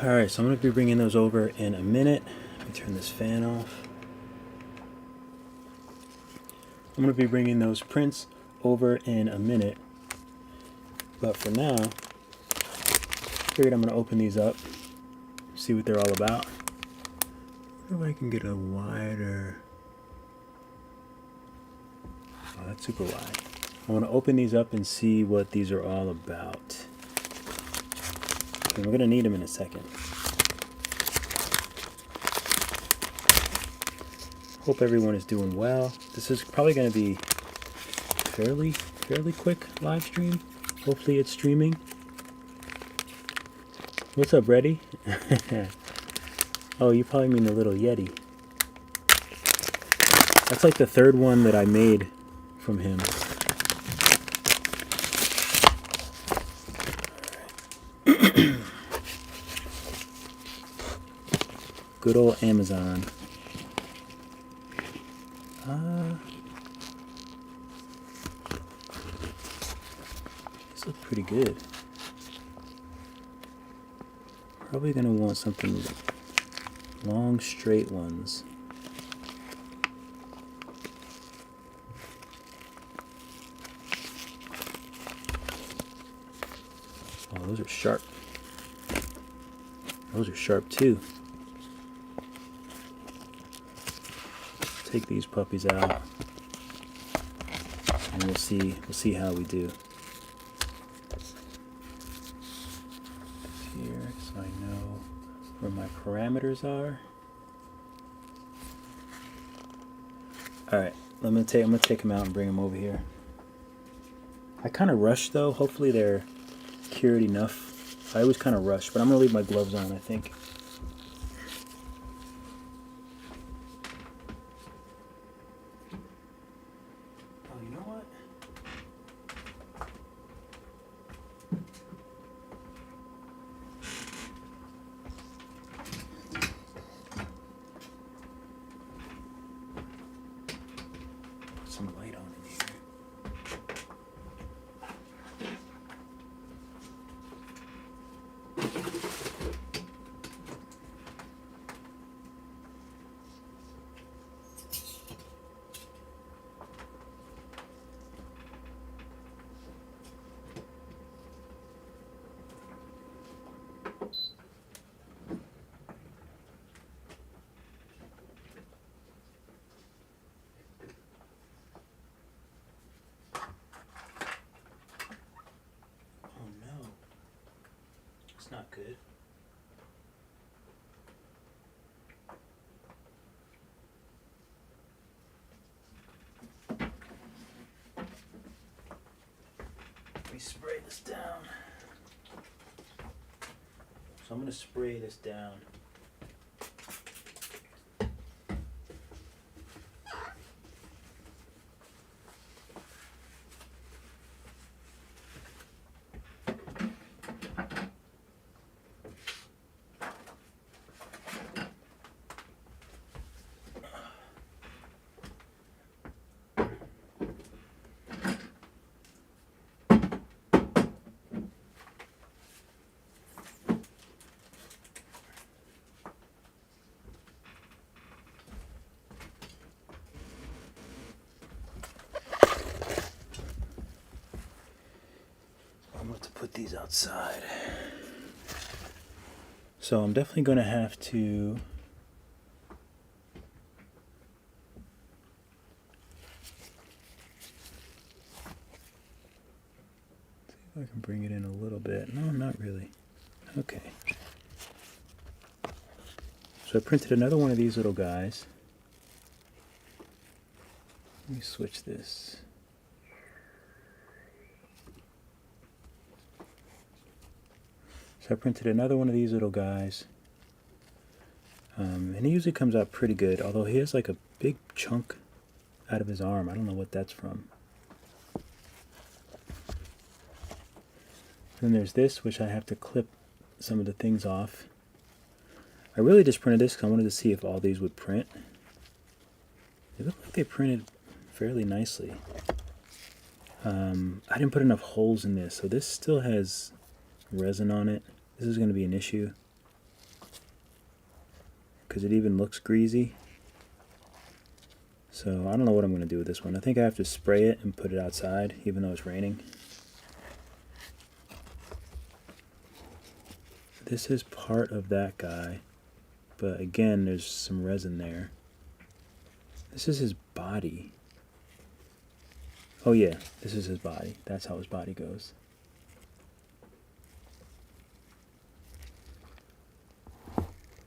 Alright, so I'm going to be bringing those over in a minute. Let me turn this fan off. I'm going to be bringing those prints over in a minute. But for now, I figured I'm going to open these up, see what they're all about. I wonder if I can get a wider... Oh, that's super wide. I want to open these up and see what these are all about. And we're going to need them in a second. Hope everyone is doing well. This is probably going to be fairly quick live stream. Hopefully it's streaming. What's up, Reddy? Oh, you probably mean the little Yeti. That's like the third one that I made from him. Good old Amazon. These look pretty good. Probably gonna want something long, straight ones. Oh, those are sharp. Those are sharp too. Take these puppies out, and we'll see how we do. Here, so I know where my parameters are. All right, I'm gonna take them out and bring them over here. I kind of rush though. Hopefully they're cured enough. I always kind of rush, but I'm gonna leave my gloves on, I think. Some light on in here. Not good. Let me spray this down. So I'm going to spray this down. To put these outside. So I'm definitely going to have to see if I can bring it in a little bit. No, not really. Okay. So I printed another one of these little guys. Let me switch this. So I printed another one of these little guys, and he usually comes out pretty good, although he has like a big chunk out of his arm. I don't know what that's from. Then there's this, which I have to clip some of the things off. I really just printed this because I wanted to see if all these would print. They look like they printed fairly nicely. I didn't put enough holes in this, so this still has resin on it. This is going to be an issue. because it even looks greasy. So I don't know what I'm going to do with this one. I think I have to spray it and put it outside, even though it's raining. This is part of that guy, but again, there's some resin there. This is his body. Oh yeah, this is his body. That's how his body goes.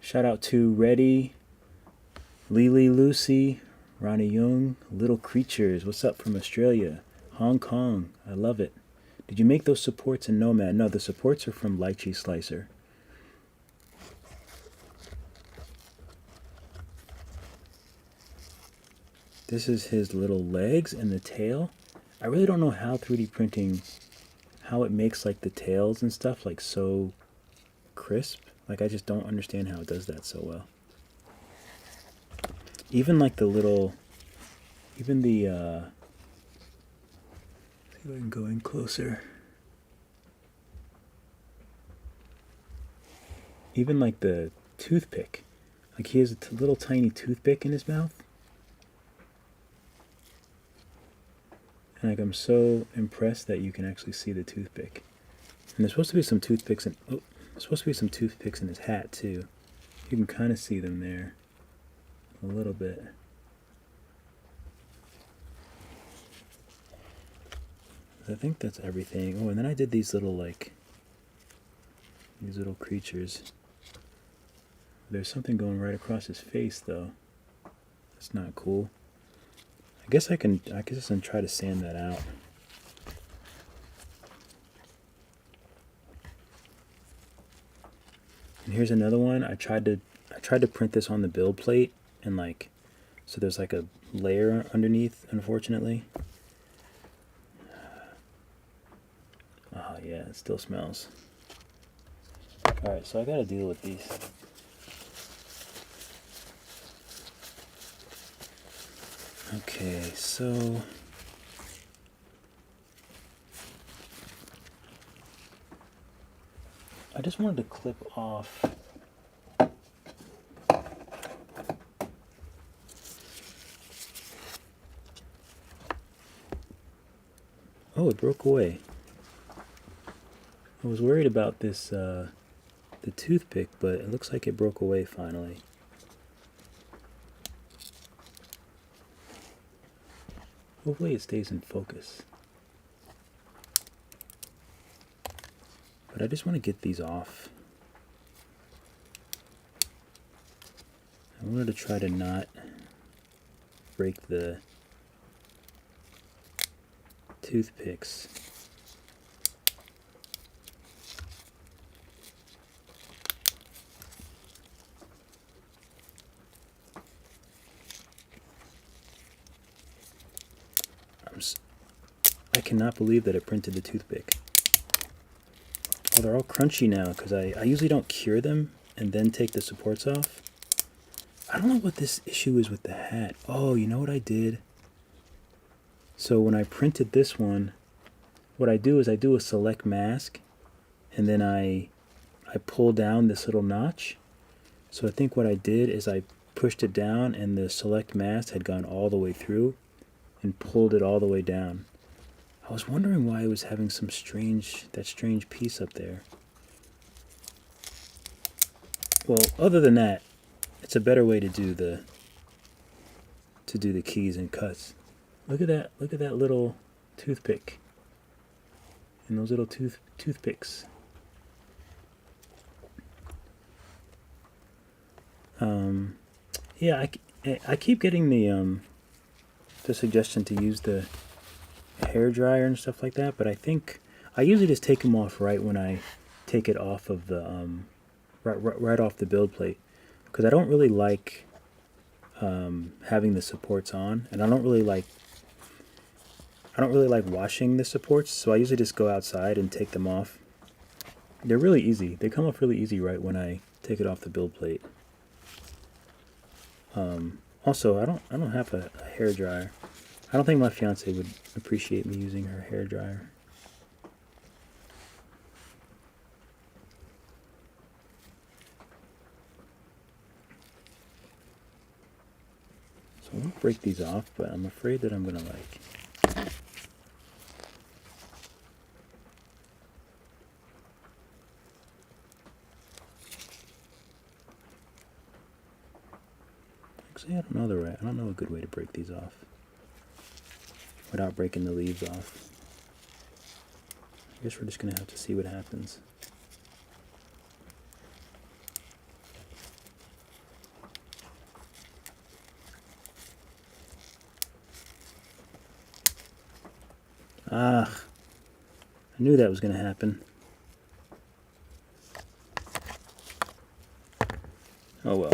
Shout out to Reddy, Lily Lucy, Ronnie Young, Little Creatures. What's up from Australia? Hong Kong. I love it. Did you make those supports in Nomad? No, the supports are from Lychee Slicer. This is his little legs and the tail. I really don't know how 3D printing, how it makes like the tails and stuff like so crisp. Like I just don't understand how it does that so well. Even like the little, even the, see if I can go in closer. Even like the toothpick. Like he has a little tiny toothpick in his mouth. And like I'm so impressed that you can actually see the toothpick. And there's supposed to be some toothpicks in, oh, there's supposed to be some toothpicks in his hat too. You can kind of see them there a little bit. I think that's everything. Oh, and then I did these little like, these little creatures. There's something going right across his face though. That's not cool. I guess I can try to sand that out. And here's another one. I tried to print this on the build plate and like, so there's like a layer underneath, unfortunately. Oh yeah, it still smells. Alright, so I gotta deal with these. Okay, so I just wanted to clip off oh, it broke away. I was worried about this the toothpick, but it looks like it broke away finally. Hopefully it stays in focus. But I just want to get these off. I wanted to try to not break the toothpicks. I cannot believe that it printed the toothpick. Oh, they're all crunchy now because I usually don't cure them and then take the supports off. I don't know what this issue is with the hat. Oh, you know what I did? So when I printed this one, what I do is I do a select mask and then I pull down this little notch. So I think what I did is I pushed it down and the select mask had gone all the way through and pulled it all the way down. I was wondering why it was having some strange piece up there. Well, other than that, it's a better way to do the keys and cuts. Look at that little toothpick. And those little toothpicks. Yeah, I keep getting the suggestion to use the hair dryer and stuff like that, but I think I usually just take them off right when I take it off of the right off the build plate, because I don't really like having the supports on, and I don't really like washing the supports, so I usually just go outside and take them off. They're really easy. They come off really easy right when I take it off the build plate. Also, I don't have a hair dryer. I don't think my fiance would appreciate me using her hair dryer. So I'm going to break these off, but I'm afraid that I'm going to actually, I don't know I don't know a good way to break these off without breaking the leaves off. I guess we're just going to have to see what happens. Ah, I knew that was going to happen. Oh well.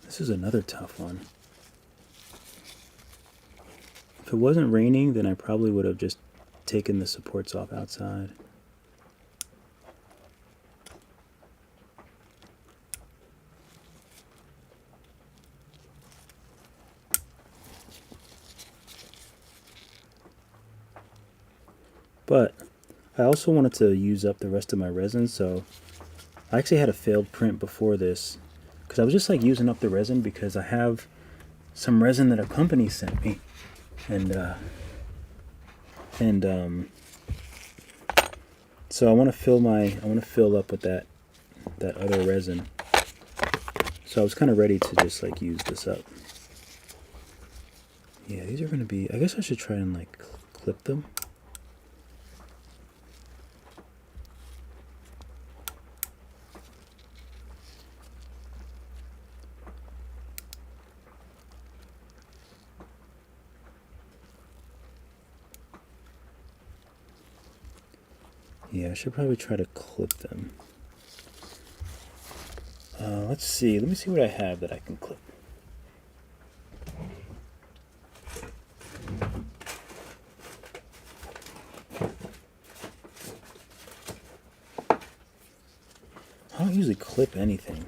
This is another tough one. If it wasn't raining, then I probably would have just taken the supports off outside. But I also wanted to use up the rest of my resin, so I actually had a failed print before this because I was just like using up the resin because I have some resin that a company sent me, and so I want to fill up with that other resin. So I was kind of ready to just like use this up. Yeah, these are going to be, I guess I should try and like clip them. Yeah, I should probably try to clip them. Let's see. Let me see what I have that I can clip. I don't usually clip anything.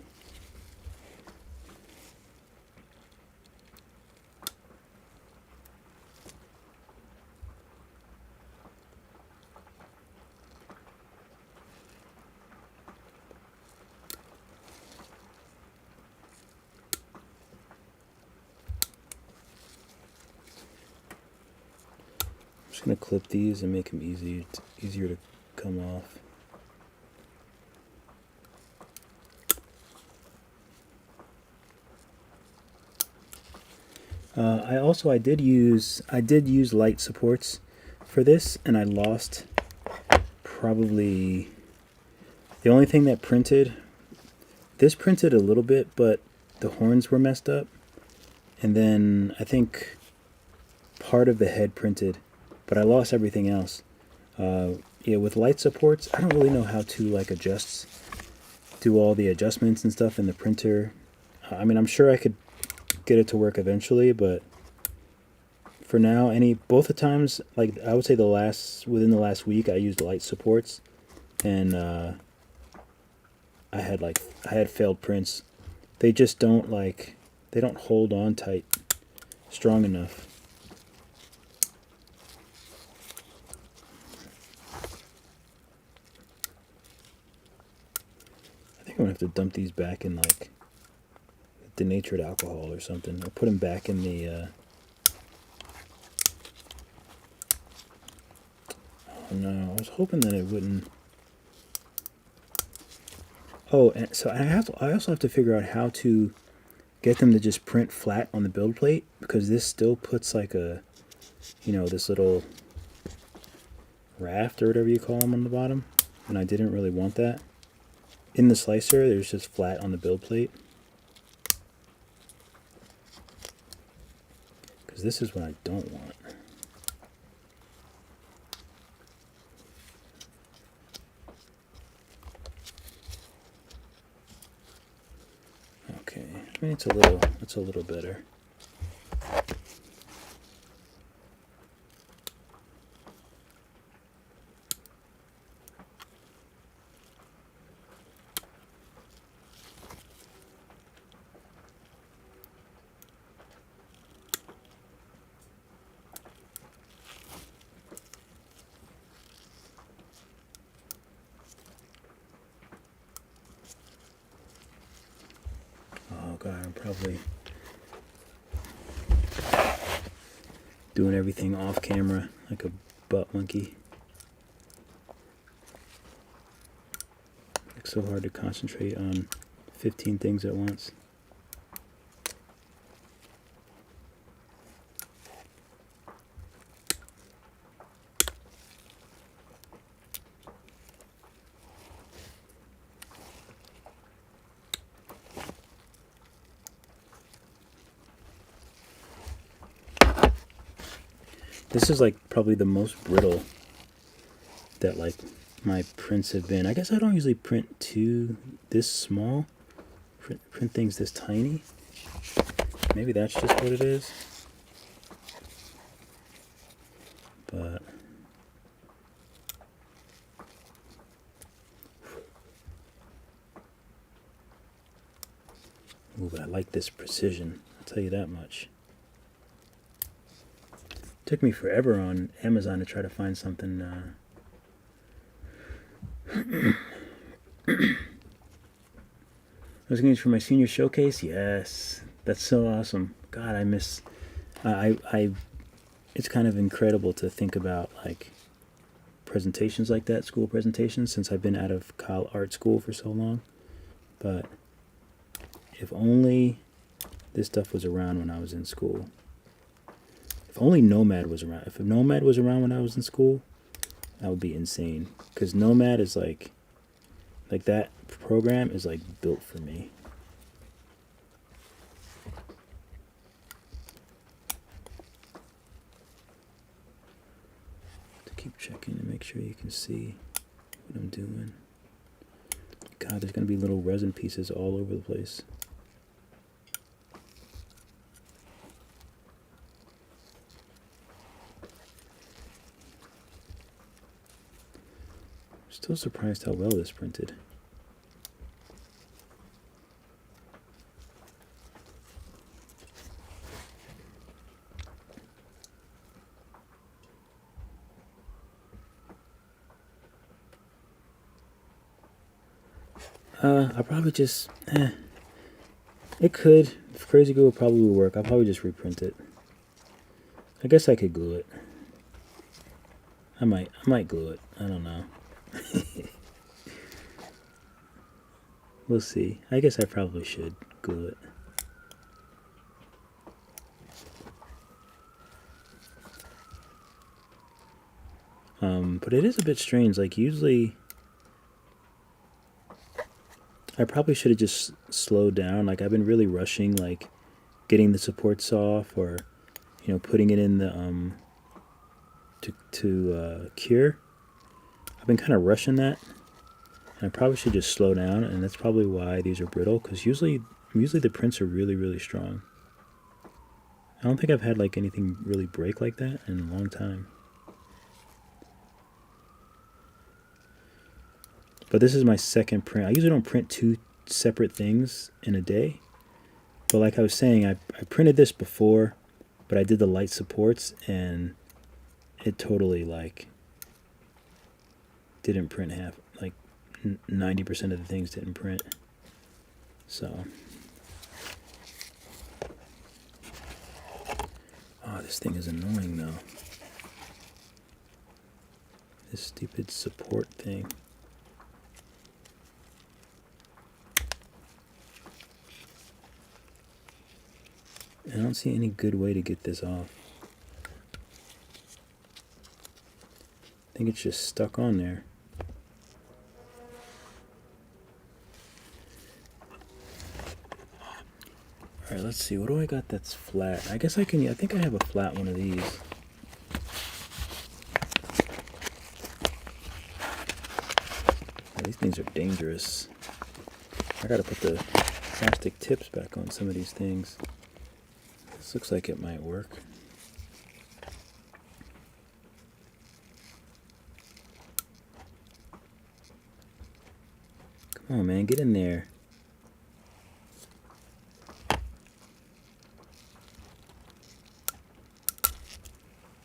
I'm just going to clip these and make them easier to come off. I did use light supports for this, and I lost probably the only thing that printed. This printed a little bit, but the horns were messed up, and then I think part of the head printed, but I lost everything else. Yeah, with light supports, I don't really know how to like do all the adjustments and stuff in the printer. I mean, I'm sure I could get it to work eventually, but for now, both the times, like I would say within the last week, I used light supports, and I had failed prints. They just don't they don't hold on tight strong enough. I think I'm gonna have to dump these back in like denatured alcohol or something, or put them back in the oh no, I was hoping that it wouldn't. Oh, and so I also have to figure out how to get them to just print flat on the build plate, because this still puts like a, this little raft or whatever you call them on the bottom, and I didn't really want that. In the slicer, there's just flat on the build plate, because this is what I don't want. Okay, I mean it's a little better. probably doing everything off camera like a butt monkey. It's so hard to concentrate on 15 things at once. This is like probably the most brittle that like my prints have been. I guess I don't usually print this small, print things this tiny. Maybe that's just what it is. But ooh, but I like this precision, I'll tell you that much. Took me forever on Amazon to try to find something. I was going for my senior showcase. Yes, that's so awesome. God, I miss. It's kind of incredible to think about like presentations like that, school presentations, since I've been out of art school for so long. But if only this stuff was around when I was in school. If only Nomad was around. If Nomad was around when I was in school, that would be insane. Because Nomad is like that program is like built for me. To keep checking to make sure you can see what I'm doing. God, there's gonna be little resin pieces all over the place. Still surprised how well this printed. I'll probably just, it could, if Crazy Glue would probably work, I'll probably just reprint it. I guess I could glue it. I might glue it, I don't know. We'll see. I guess I probably should glue it. But it is a bit strange. Like usually, I probably should have just slowed down. Like I've been really rushing, like getting the supports off, or putting it in the to cure. I've been kind of rushing that. And I probably should just slow down, and that's probably why these are brittle, because usually the prints are really, really strong. I don't think I've had like anything really break like that in a long time. But this is my second print. I usually don't print two separate things in a day. But like I was saying, I printed this before, but I did the light supports, and it totally like didn't print half. Like 90% of the things didn't print. So, oh, this thing is annoying though. This stupid support thing. I don't see any good way to get this off. I think it's just stuck on there. Alright, let's see. What do I got that's flat? I guess I think I have a flat one of these. These things are dangerous. I gotta put the plastic tips back on some of these things. This looks like it might work. Come on, man, get in there.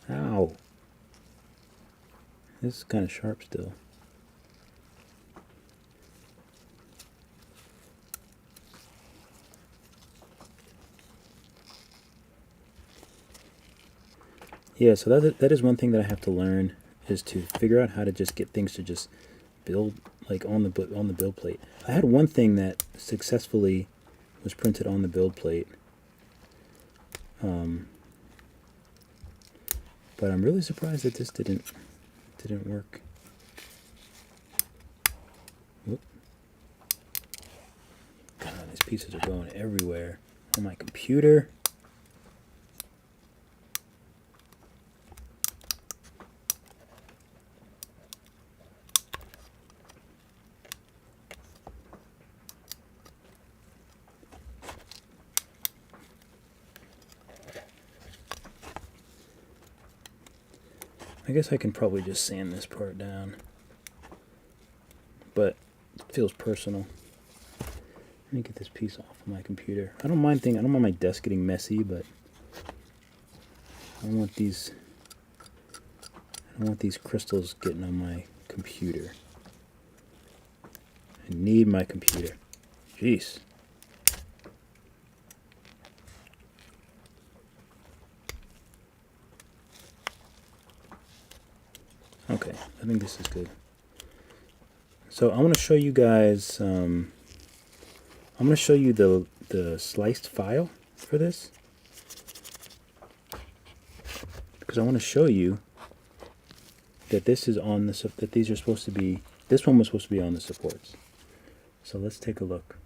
Ow. This is kind of sharp still. Yeah, so that is one thing that I have to learn, is to figure out how to just get things to just build like on the build plate. I had one thing that successfully was printed on the build plate, but I'm really surprised that this didn't work. Whoop. God, these pieces are going everywhere on my computer. I guess I can probably just sand this part down, but it feels personal. Let me get this piece off of my computer. I don't mind my desk getting messy, but I don't want these crystals getting on my computer. I need my computer. Jeez. Okay, I think this is good. So I want to show you guys, I'm going to show you the sliced file for this, because I want to show you that this is on the, that these are supposed to be, this one was supposed to be on the supports. So let's take a look.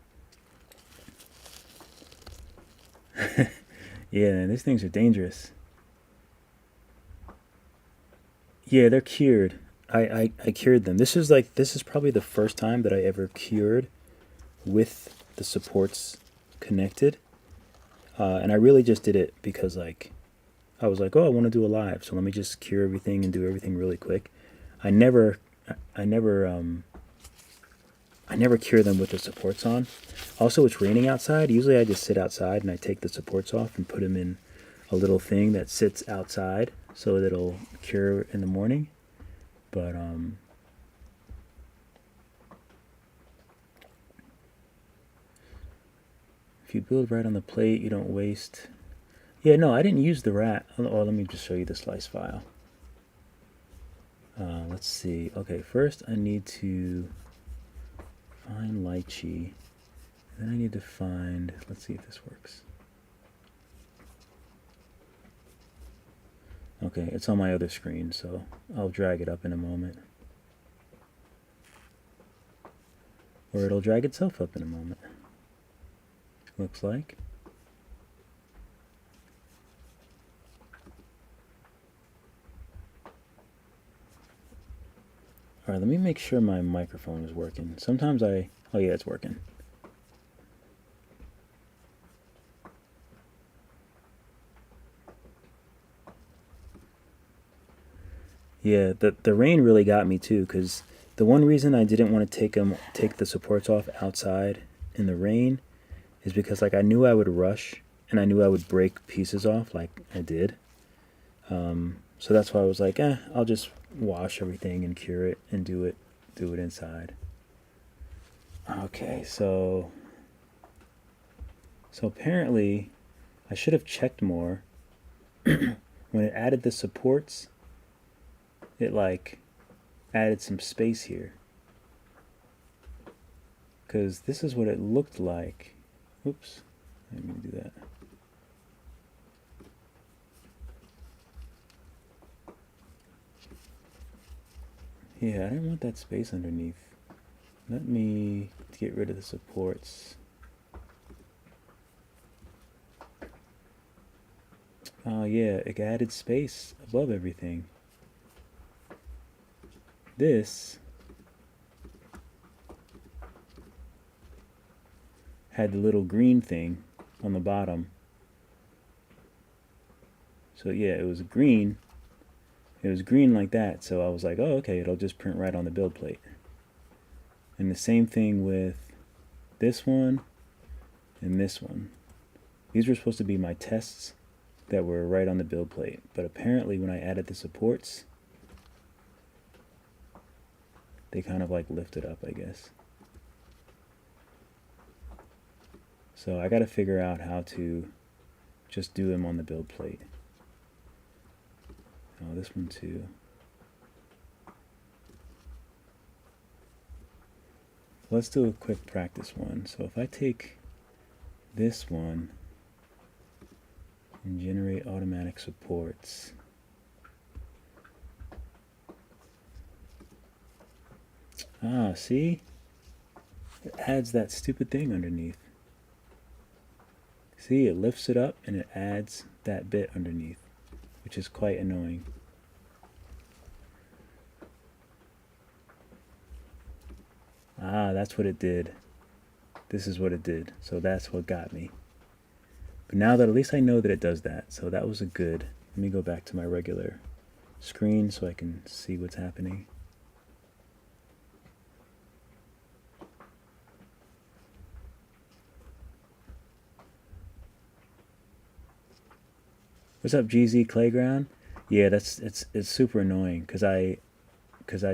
Yeah, these things are dangerous. Yeah, they're cured. I cured them. This is probably the first time that I ever cured with the supports connected. And I really just did it because I was like, oh, I want to do a live, so let me just cure everything and do everything really quick. I never cure them with the supports on. Also, it's raining outside. Usually I just sit outside and I take the supports off and put them in a little thing that sits outside so that it'll cure in the morning. But if you build right on the plate, you don't waste. Yeah, no, I didn't use the rat. Oh, let me just show you the slice file. Let's see. Okay, first I need to find lychee. Then I need to find, let's see if this works. Okay, it's on my other screen, so I'll drag it up in a moment. Or it'll drag itself up in a moment. Looks like. Alright, let me make sure my microphone is working. Sometimes oh yeah, it's working. Yeah, the rain really got me too, because the one reason I didn't want to take the supports off outside in the rain is because I knew I would rush and I knew I would break pieces off like I did. So that's why I was like, I'll just wash everything and cure it and do it inside. Okay, so apparently I should have checked more. When it added the supports, it added some space here, because this is what it looked like. Oops, let me do that. Yeah, I didn't want that space underneath. Let me get rid of the supports. Oh yeah, it added space above everything. This had the little green thing on the bottom. So yeah, it was green. It was green like that, so I was like, oh, okay, it'll just print right on the build plate. And the same thing with this one and this one. These were supposed to be my tests that were right on the build plate, but apparently when I added the supports, they kind of lifted up, I guess. So I got to figure out how to just do them on the build plate. Oh, this one too. Let's do a quick practice one. So if I take this one and generate automatic supports. Ah, see? It adds that stupid thing underneath. See, it lifts it up and it adds that bit underneath, which is quite annoying. Ah, that's what it did. This is what it did. So that's what got me. But now that at least I know that it does that, so that was a good. Let me go back to my regular screen so I can see what's happening. What's up, GZ Playground? Yeah, it's super annoying because I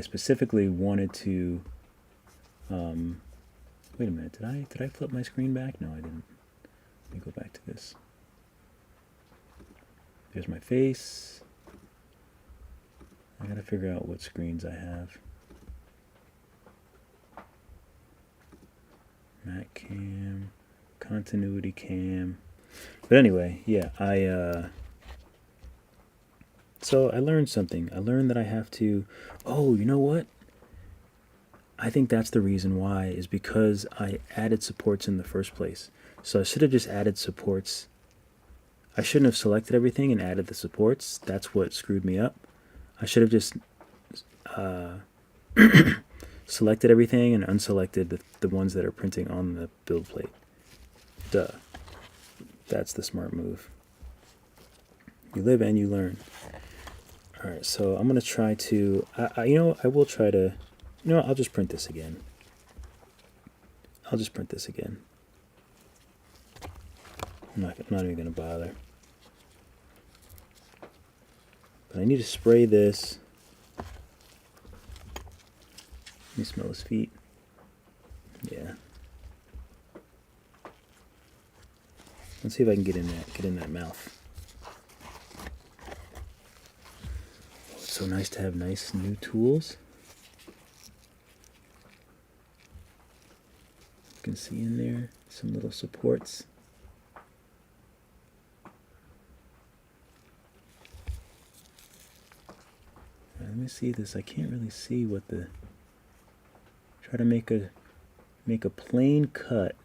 specifically wanted to. Wait a minute, did I flip my screen back? No, I didn't. Let me go back to this. There's my face. I gotta figure out what screens I have. Mac cam, continuity cam. But anyway, yeah, so I learned something. I learned that I have to, oh, you know what? I think that's the reason why, is because I added supports in the first place. So I should have just added supports. I shouldn't have selected everything and added the supports. That's what screwed me up. I should have just selected everything and unselected the ones that are printing on the build plate. Duh. That's the smart move. You live and you learn. All right, so I'm gonna try to. I will try to. You know, I'll just print this again. I'll just print this again. I'm not even gonna bother. But I need to spray this. Let me smell his feet. Yeah. Let's see if I can get in that mouth. Oh, it's so nice to have nice new tools. You can see in there some little supports. Right, let me see this. I can't really see what the. Try to make a plain cut.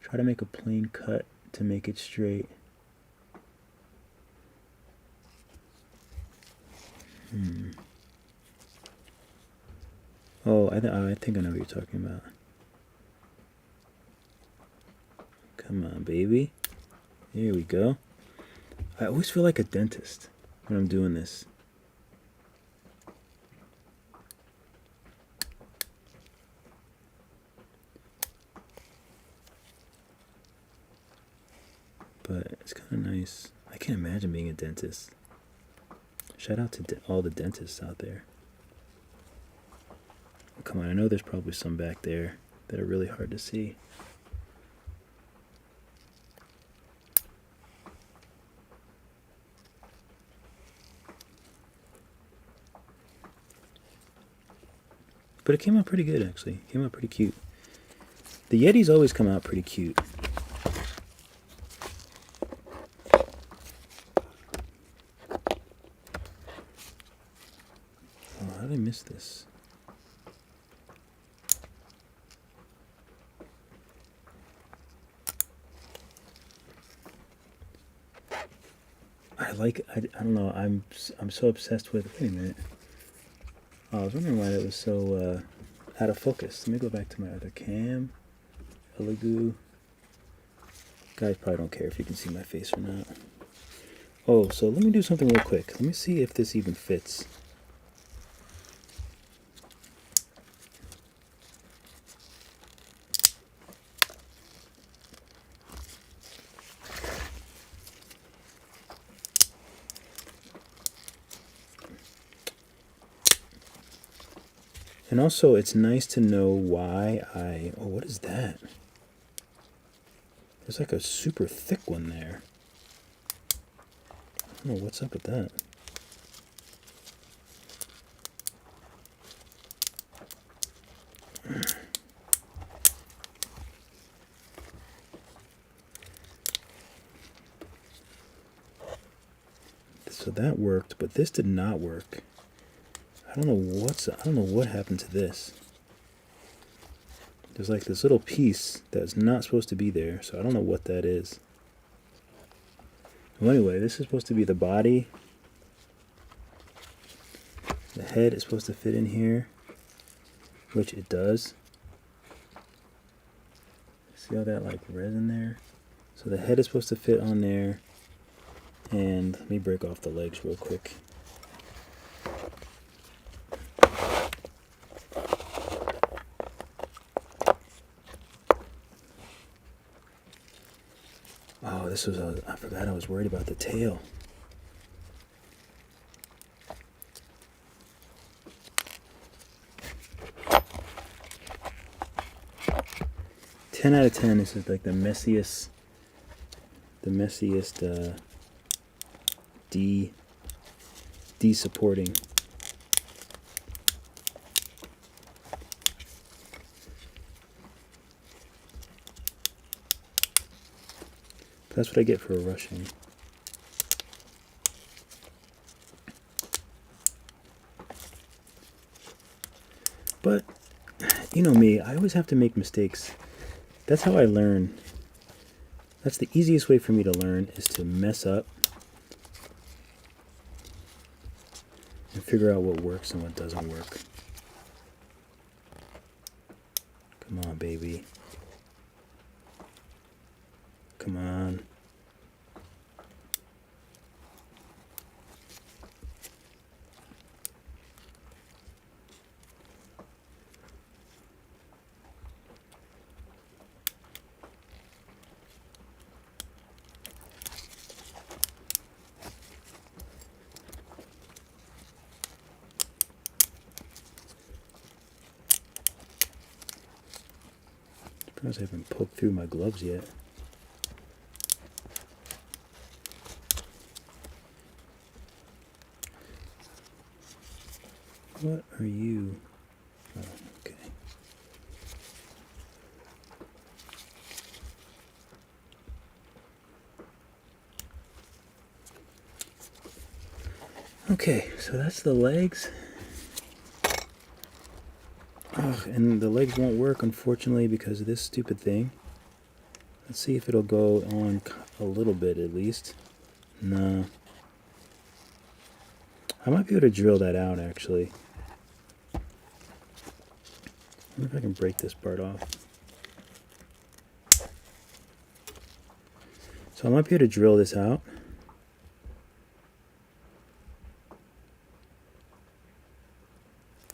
Try to make a plain cut to make it straight. Oh, I think I know what you're talking about. Come on, baby. Here we go. I always feel like a dentist when I'm doing this. But it's kind of nice. I can't imagine being a dentist. Shout out to all the dentists out there. Come on, I know there's probably some back there that are really hard to see. But it came out pretty good, actually. It came out pretty cute. The Yetis always come out pretty cute. Oh, how did I miss this? I don't know, I'm so obsessed with, wait a minute. Oh, I was wondering why that was so out of focus. Let me go back to my other cam. Elegoo. Guys probably don't care if you can see my face or not. Oh, so let me do something real quick. Let me see if this even fits. And also, it's nice to know why oh, what is that? There's like a super thick one there. I don't know what's up with that. So that worked, but this did not work. I don't know what happened to this. There's like this little piece that's not supposed to be there, so I don't know what that is. Well, anyway, this is supposed to be the body. The head is supposed to fit in here, which it does. See all that like resin there? So the head is supposed to fit on there. And let me break off the legs real quick. Oh, this was, I forgot I was worried about the tail. Ten out of 10, this is like the messiest de-supporting. That's what I get for rushing. But, you know me, I always have to make mistakes. That's how I learn. That's the easiest way for me to learn, is to mess up and figure out what works and what doesn't work. Come on, baby. Come on. Surprised I haven't poked through my gloves yet. What are you? Oh, okay. Okay, so that's the legs. Oh, and the legs won't work, unfortunately, because of this stupid thing. Let's see if it'll go on a little bit at least. No. I might be able to drill that out, actually. I wonder if I can break this part off. So I might be able to drill this out.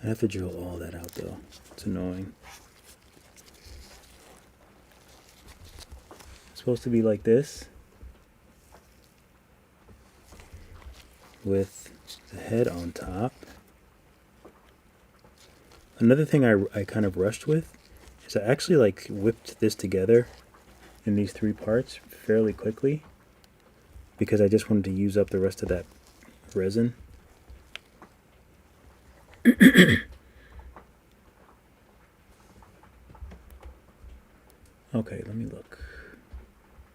I have to drill all that out, though. It's annoying. It's supposed to be like this, with the head on top. Another thing I kind of rushed with is I actually like whipped this together in these three parts fairly quickly because I just wanted to use up the rest of that resin. Okay, let me look.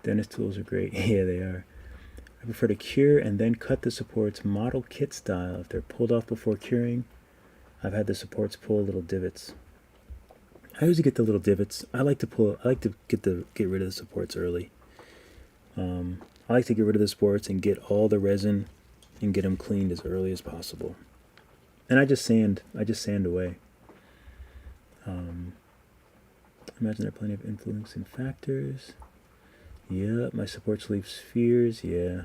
Dentist tools are great. Yeah, they are. I prefer to cure and then cut the supports model kit style. If they're pulled off before curing, I've had the supports pull little divots. I usually get the little divots. I like to get rid of the supports early. I like to get rid of the supports and get all the resin and get them cleaned as early as possible. And I just sand away. Imagine there are plenty of influencing factors. Yeah, my supports leave spheres. Yeah.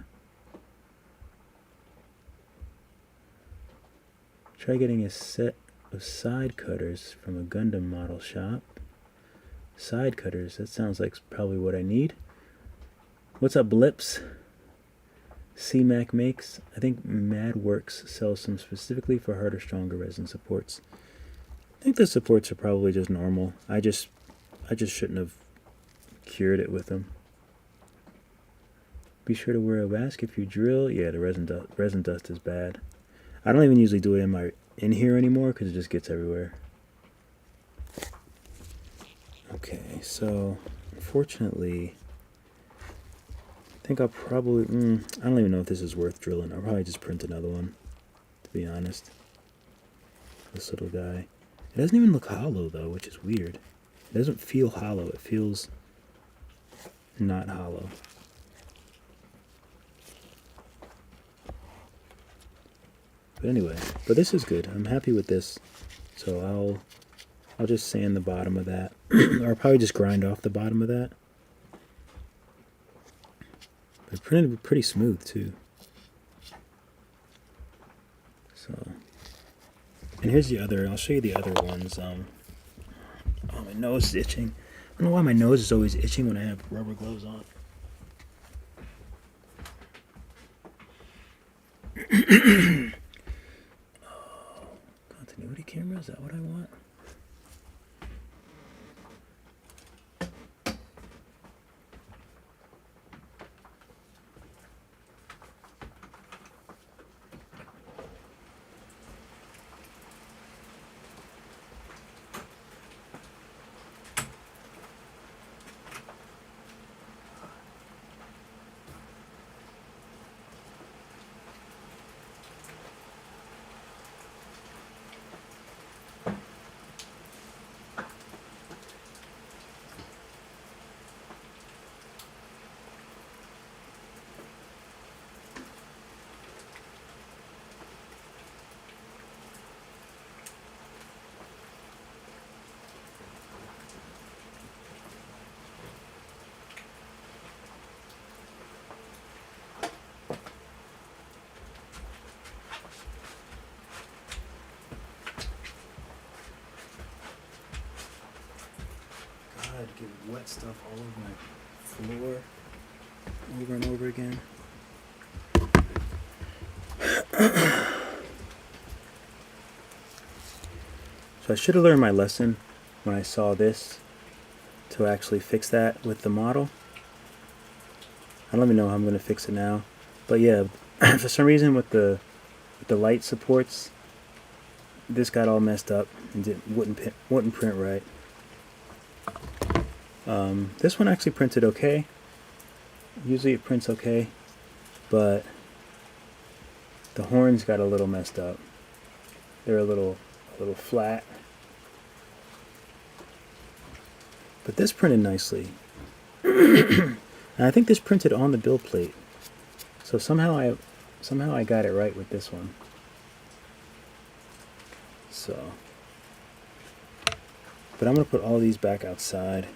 Try getting a set of side cutters from a Gundam model shop. Side cutters, that sounds like probably what I need. What's up, Blips? CMAC makes. I think MadWorks sells some specifically for harder, stronger resin supports. I think the supports are probably just normal. I just shouldn't have cured it with them. Be sure to wear a mask if you drill. Yeah, the resin dust is bad. I don't even usually do it in here anymore because it just gets everywhere. Okay, so unfortunately, I think I'll probably, I don't even know if this is worth drilling. I'll probably just print another one, to be honest. This little guy. It doesn't even look hollow though, which is weird. It doesn't feel hollow. It feels not hollow. But anyway, but this is good. I'm happy with this. So I'll just sand the bottom of that. Or I'll probably just grind off the bottom of that. But it printed pretty smooth too. So, and here's the other, I'll show you the other ones. Oh, my nose is itching. I don't know why my nose is always itching when I have rubber gloves on. Continuity camera, is that what I want? Get wet stuff all over my floor over and over again. So I should have learned my lesson when I saw this to actually fix that with the model. I don't even know how I'm going to fix it now. But yeah, for some reason with the light supports, this got all messed up and wouldn't print right. This one actually printed okay. Usually it prints okay, but the horns got a little messed up. They're a little flat. But this printed nicely. And I think this printed on the build plate. So somehow I got it right with this one. So, but I'm going to put all these back outside.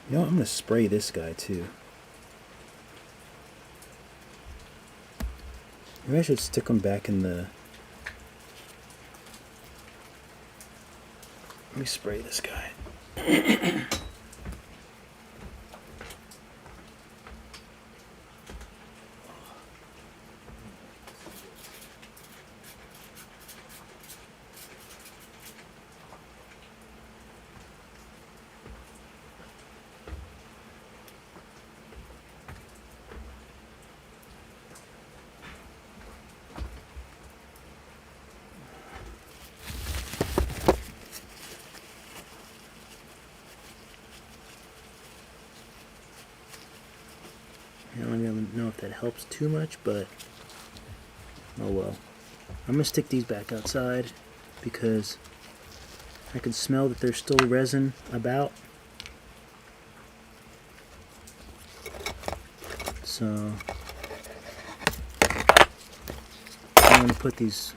You know what? I'm going to spray this guy too. Maybe I should stick them back in the... Let me spray this guy. I don't even know if that helps too much, but oh well. I'm going to stick these back outside because I can smell that there's still resin about. So I'm going to put these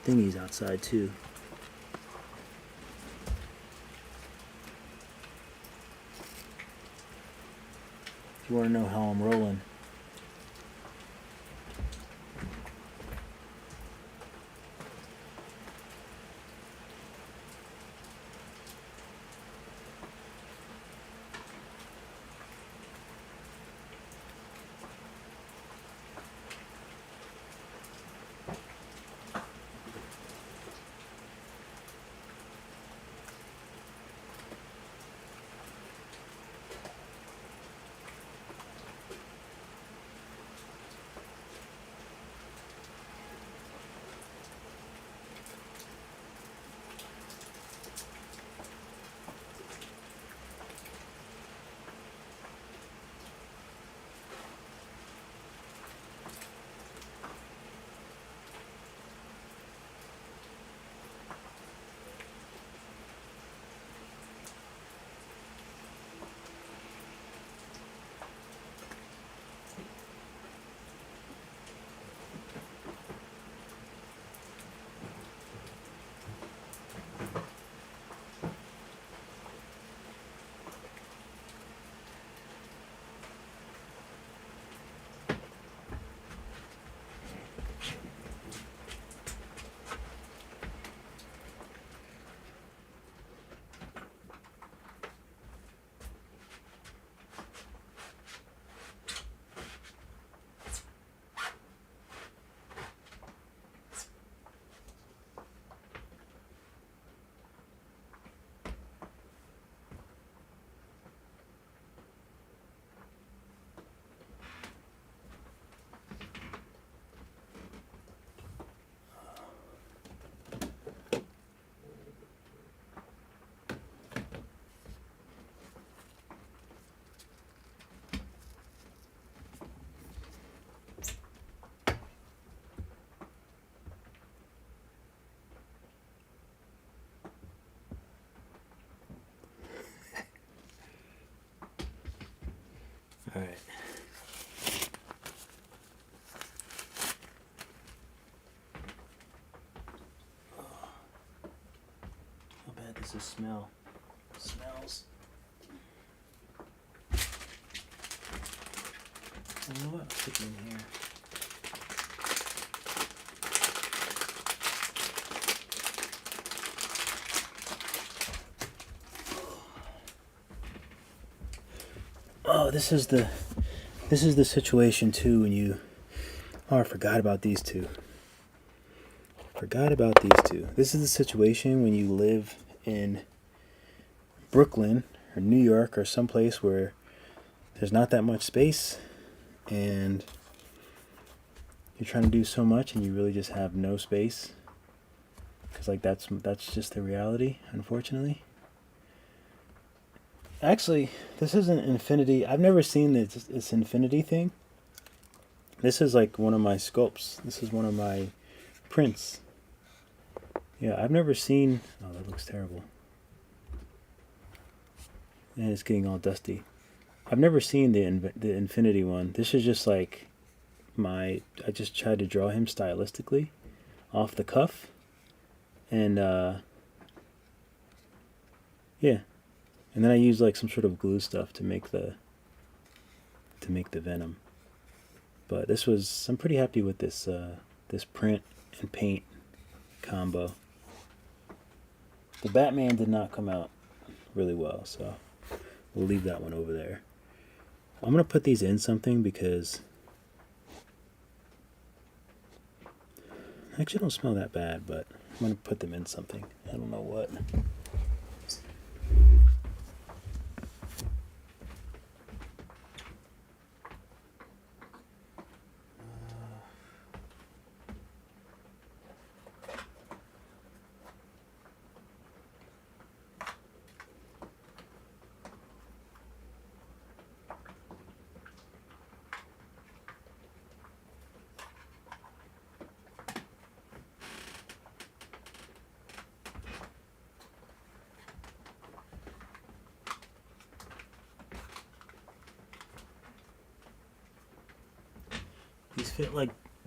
thingies outside too. If you want to know how I'm rolling. does this smell? It smells. You know what? I'll stick it in here. Oh, this is the situation too when you. Oh, I forgot about these two. This is the situation when you live in Brooklyn or New York or someplace where there's not that much space and you're trying to do so much and you really just have no space. Because like that's just the reality, unfortunately. Actually, this isn't infinity. I've never seen this infinity thing. This is like one of my sculpts. This is one of my prints. Yeah, I've never seen... Oh, that looks terrible. And it's getting all dusty. I've never seen the infinity one. This is just like I just tried to draw him stylistically off the cuff. And, yeah. And then I used like some sort of glue stuff to make the venom. But I'm pretty happy with this print and paint combo. The Batman did not come out really well, so we'll leave that one over there. I'm going to put these in something because actually don't smell that bad, but I'm going to put them in something. I don't know what.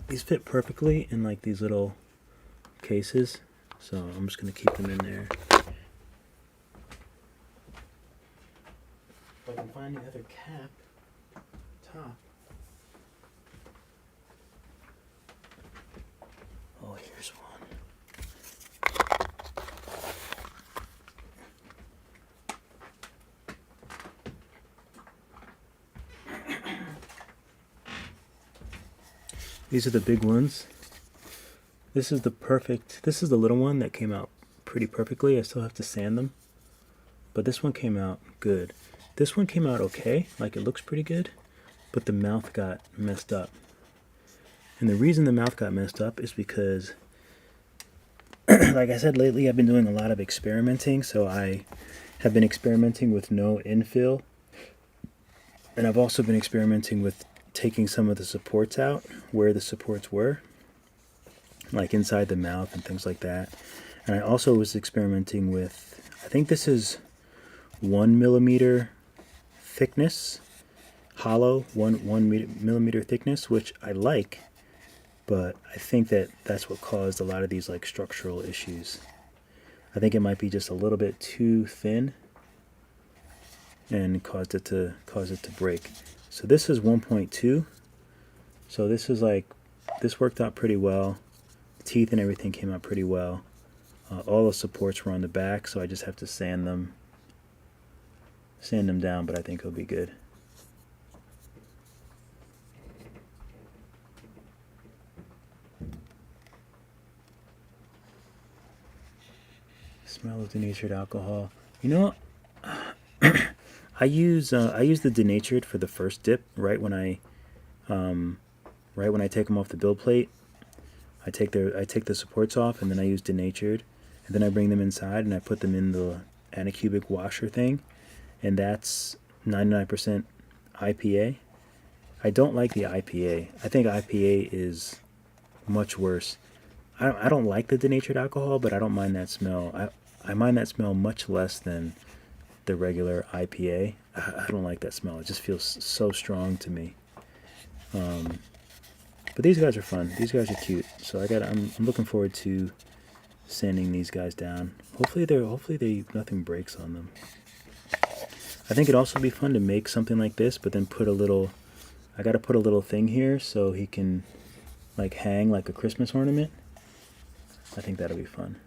These fit perfectly in like these little cases, so I'm just gonna keep them in there. If I can find the other top. Oh, here's one. These are the big ones. This is the little one that came out pretty perfectly. I still have to sand them. But this one came out good. This one came out okay, like it looks pretty good, but the mouth got messed up. And the reason the mouth got messed up is because, like I said, lately I've been doing a lot of experimenting, so I have been experimenting with no infill. And I've also been experimenting with taking some of the supports out where the supports were, like inside the mouth and things like that. And I also was experimenting with, I think this is 1 millimeter thickness, hollow, 1 millimeter thickness, which I like, but I think that's what caused a lot of these like structural issues. I think it might be just a little bit too thin and caused it to break. So this is 1.2. So this worked out pretty well. The teeth and everything came out pretty well. All the supports were on the back, so I just have to sand them down, but I think it'll be good. Smell of denatured alcohol. You know, I use the denatured for the first dip right when I take them off the build plate. I take the supports off, and then I use denatured, and then I bring them inside and I put them in the anacubic washer thing, and that's 99% IPA. I don't like the IPA. I think IPA is much worse. I don't like the denatured alcohol, but I don't mind that smell. I mind that smell much less than the regular IPA. I don't like that smell. It just feels so strong to me. But these guys are fun. These guys are cute. So I'm looking forward to sanding these guys down. Hopefully nothing breaks on them. I think it'd also be fun to make something like this, but then put a little, I gotta put a little thing here so he can like hang like a Christmas ornament. I think that'll be fun.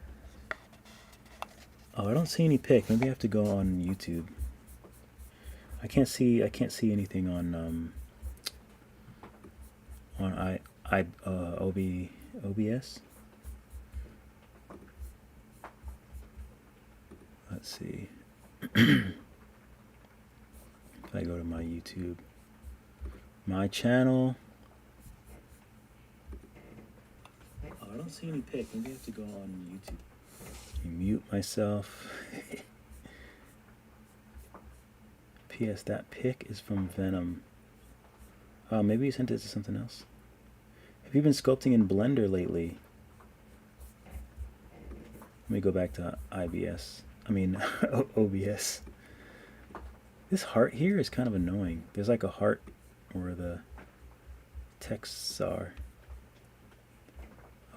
Oh, I don't see any pic. Maybe I have to go on YouTube. I can't see anything on OBS. Let's see. If I go to my YouTube, my channel. Oh, I don't see any pic. Maybe I have to go on YouTube. Mute myself. P.S. That pic is from Venom. Oh, maybe you sent it to something else. Have you been sculpting in Blender lately? Let me go back to OBS. This heart here is kind of annoying. There's like a heart where the texts are.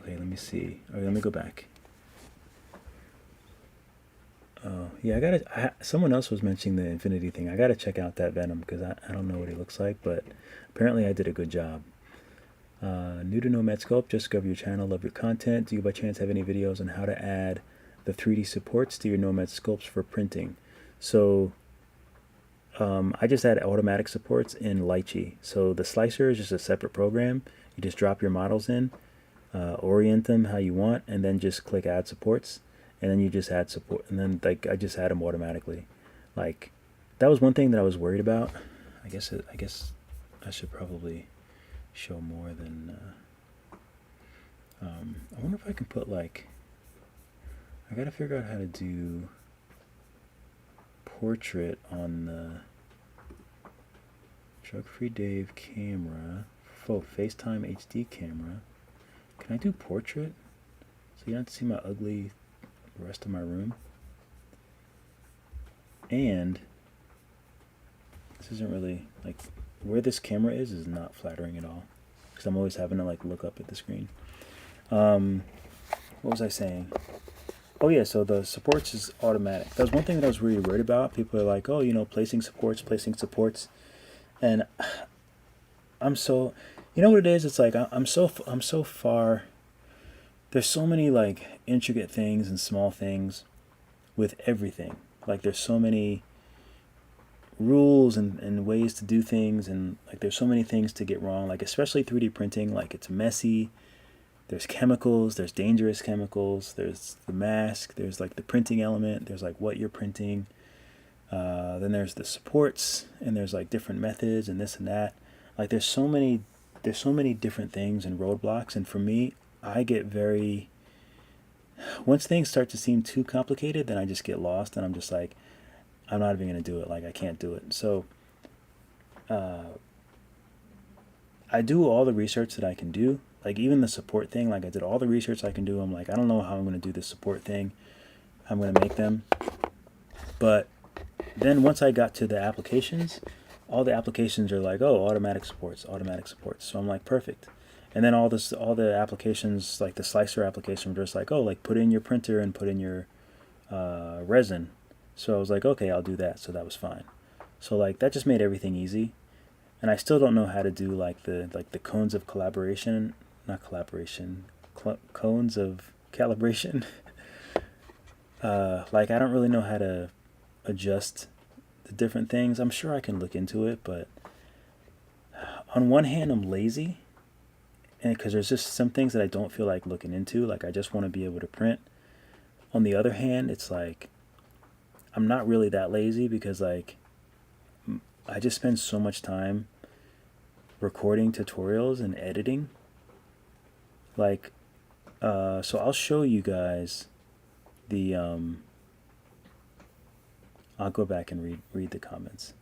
Okay, let me see. Okay, let me go back. Oh, yeah, someone else was mentioning the infinity thing. I gotta check out that Venom because I don't know what he looks like, but apparently I did a good job. New to Nomad Sculpt, just discover your channel, love your content. Do you by chance have any videos on how to add the 3D supports to your Nomad Sculpts for printing? So I just add automatic supports in Lychee. So the slicer is just a separate program. You just drop your models in, orient them how you want, and then just click add supports. And then you just add support, and then like I just add them automatically. Like that was one thing that I was worried about. I guess I should probably show more than. I wonder if I can put like. I gotta figure out how to do portrait on the Drug-Free Dave camera. FaceTime HD camera. Can I do portrait? So you don't have to see my ugly. The rest of my room. And this isn't really like where this camera is not flattering at all because I'm always having to like look up at the screen. What was I saying? Oh yeah, so the supports is automatic. That was one thing that I was really worried about. People are like, oh, you know, placing supports, and I'm so, you know what it is? It's like I'm so far. There's so many like intricate things and small things with everything. Like there's so many rules and ways to do things, and like there's so many things to get wrong, like especially 3D printing. Like it's messy. There's chemicals, there's dangerous chemicals, there's the mask, there's like the printing element, there's like what you're printing, then there's the supports, and there's like different methods and this and that. Like there's so many different things and roadblocks, and for me, I get very, once things start to seem too complicated, then I just get lost, and I'm just like, I'm not even going to do it. Like, I can't do it. So, I do all the research that I can do. Like, even the support thing, like, I did all the research I can do. I'm like, I don't know how I'm going to do this support thing. I'm going to make them. But then once I got to the applications, all the applications are like, oh, automatic supports. So I'm like, perfect. And then all the applications, like the slicer application, were just like, oh, like put in your printer and put in your resin. So I was like, okay, I'll do that. So that was fine. So like that just made everything easy. And I still don't know how to do like the cones of collaboration, not collaboration, cones of calibration. Like I don't really know how to adjust the different things. I'm sure I can look into it, but on one hand, I'm lazy. And because there's just some things that I don't feel like looking into, like I just want to be able to print. On the other hand, it's like I'm not really that lazy because like I just spend so much time recording tutorials and editing. Like, so I'll show you guys the. I'll go back and read the comments.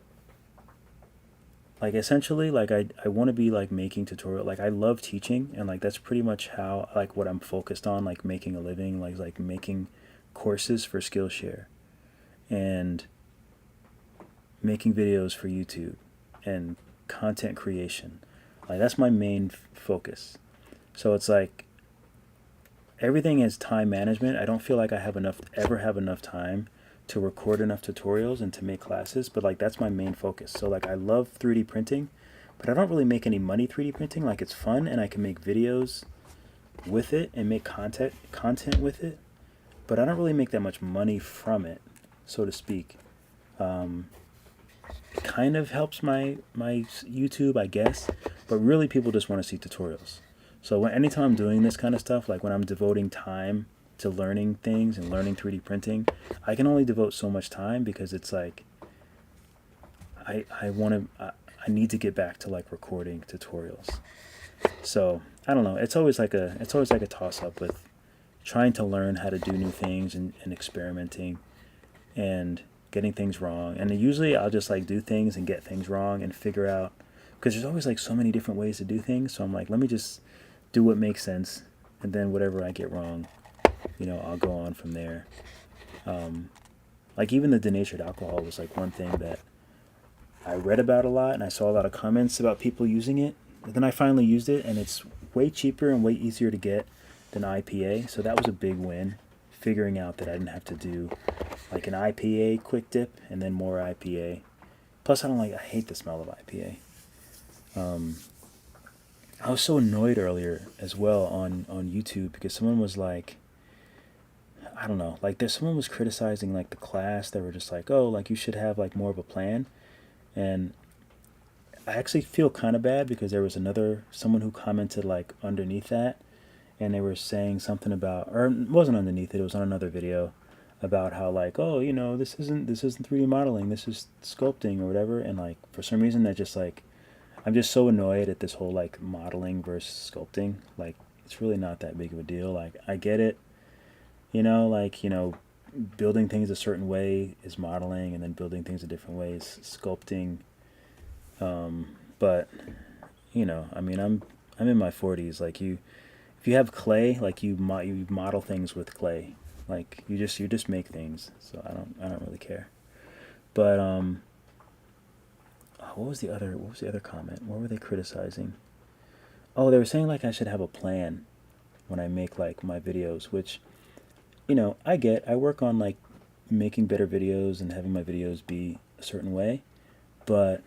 Like essentially, like I want to be like making tutorial. Like I love teaching, and like that's pretty much how like what I'm focused on. Like making a living, like making courses for Skillshare, and making videos for YouTube, and content creation. Like that's my main focus. So it's like everything is time management. I don't feel like I ever have enough time to record enough tutorials and to make classes, but like that's my main focus. So like I love 3D printing, but I don't really make any money 3D printing. Like it's fun and I can make videos with it and make content with it, but I don't really make that much money from it, so to speak. It kind of helps my YouTube, I guess, but really people just want to see tutorials. So anytime I'm doing this kind of stuff, like when I'm devoting time to learning things and learning 3D printing, I can only devote so much time because it's like I need to get back to like recording tutorials. So I don't know. It's always like a toss up with trying to learn how to do new things and experimenting and getting things wrong. And usually I'll just like do things and get things wrong and figure out, because there's always like so many different ways to do things. So I'm like, let me just do what makes sense, and then whatever I get wrong, I'll go on from there. Like even the denatured alcohol was like one thing that I read about a lot, and I saw a lot of comments about people using it. And then I finally used it, and it's way cheaper and way easier to get than IPA. So that was a big win, figuring out that I didn't have to do like an IPA quick dip and then more IPA. Plus I hate the smell of IPA. I was so annoyed earlier as well on YouTube because someone was like, I don't know, like someone was criticizing like the class. They were just like, oh, like you should have like more of a plan. And I actually feel kind of bad because there was someone who commented like underneath that, and they were saying something about, or it wasn't underneath it was on another video, about how like, oh, this isn't 3D modeling, this is sculpting or whatever. And like for some reason that just like, I'm just so annoyed at this whole like modeling versus sculpting. Like it's really not that big of a deal. Like I get it, building things a certain way is modeling, and then building things a different way is sculpting. But I'm in my 40s. Like if you have clay, like you model things with clay. Like you just make things. So I don't really care. But what was the other comment? What were they criticizing? Oh, they were saying like I should have a plan when I make like my videos, which I work on like making better videos and having my videos be a certain way, but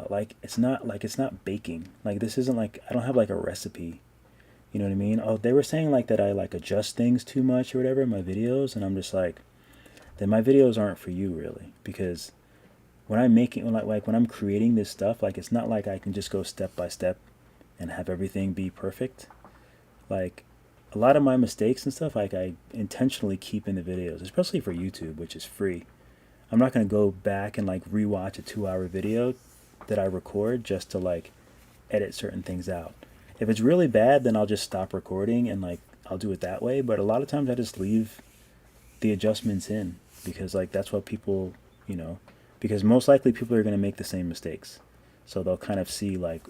like it's not baking. Like this isn't like, I don't have like a recipe. You know what I mean? Oh, they were saying like that I like adjust things too much or whatever in my videos, and I'm just like, then my videos aren't for you really, because when I'm creating this stuff, like it's not like I can just go step by step and have everything be perfect. Like a lot of my mistakes and stuff, like I intentionally keep in the videos, especially for YouTube, which is free. I'm not going to go back and like rewatch a 2-hour video that I record just to like edit certain things out. If it's really bad, then I'll just stop recording and like I'll do it that way. But a lot of times I just leave the adjustments in, because like that's what people, because most likely people are going to make the same mistakes. So they'll kind of see like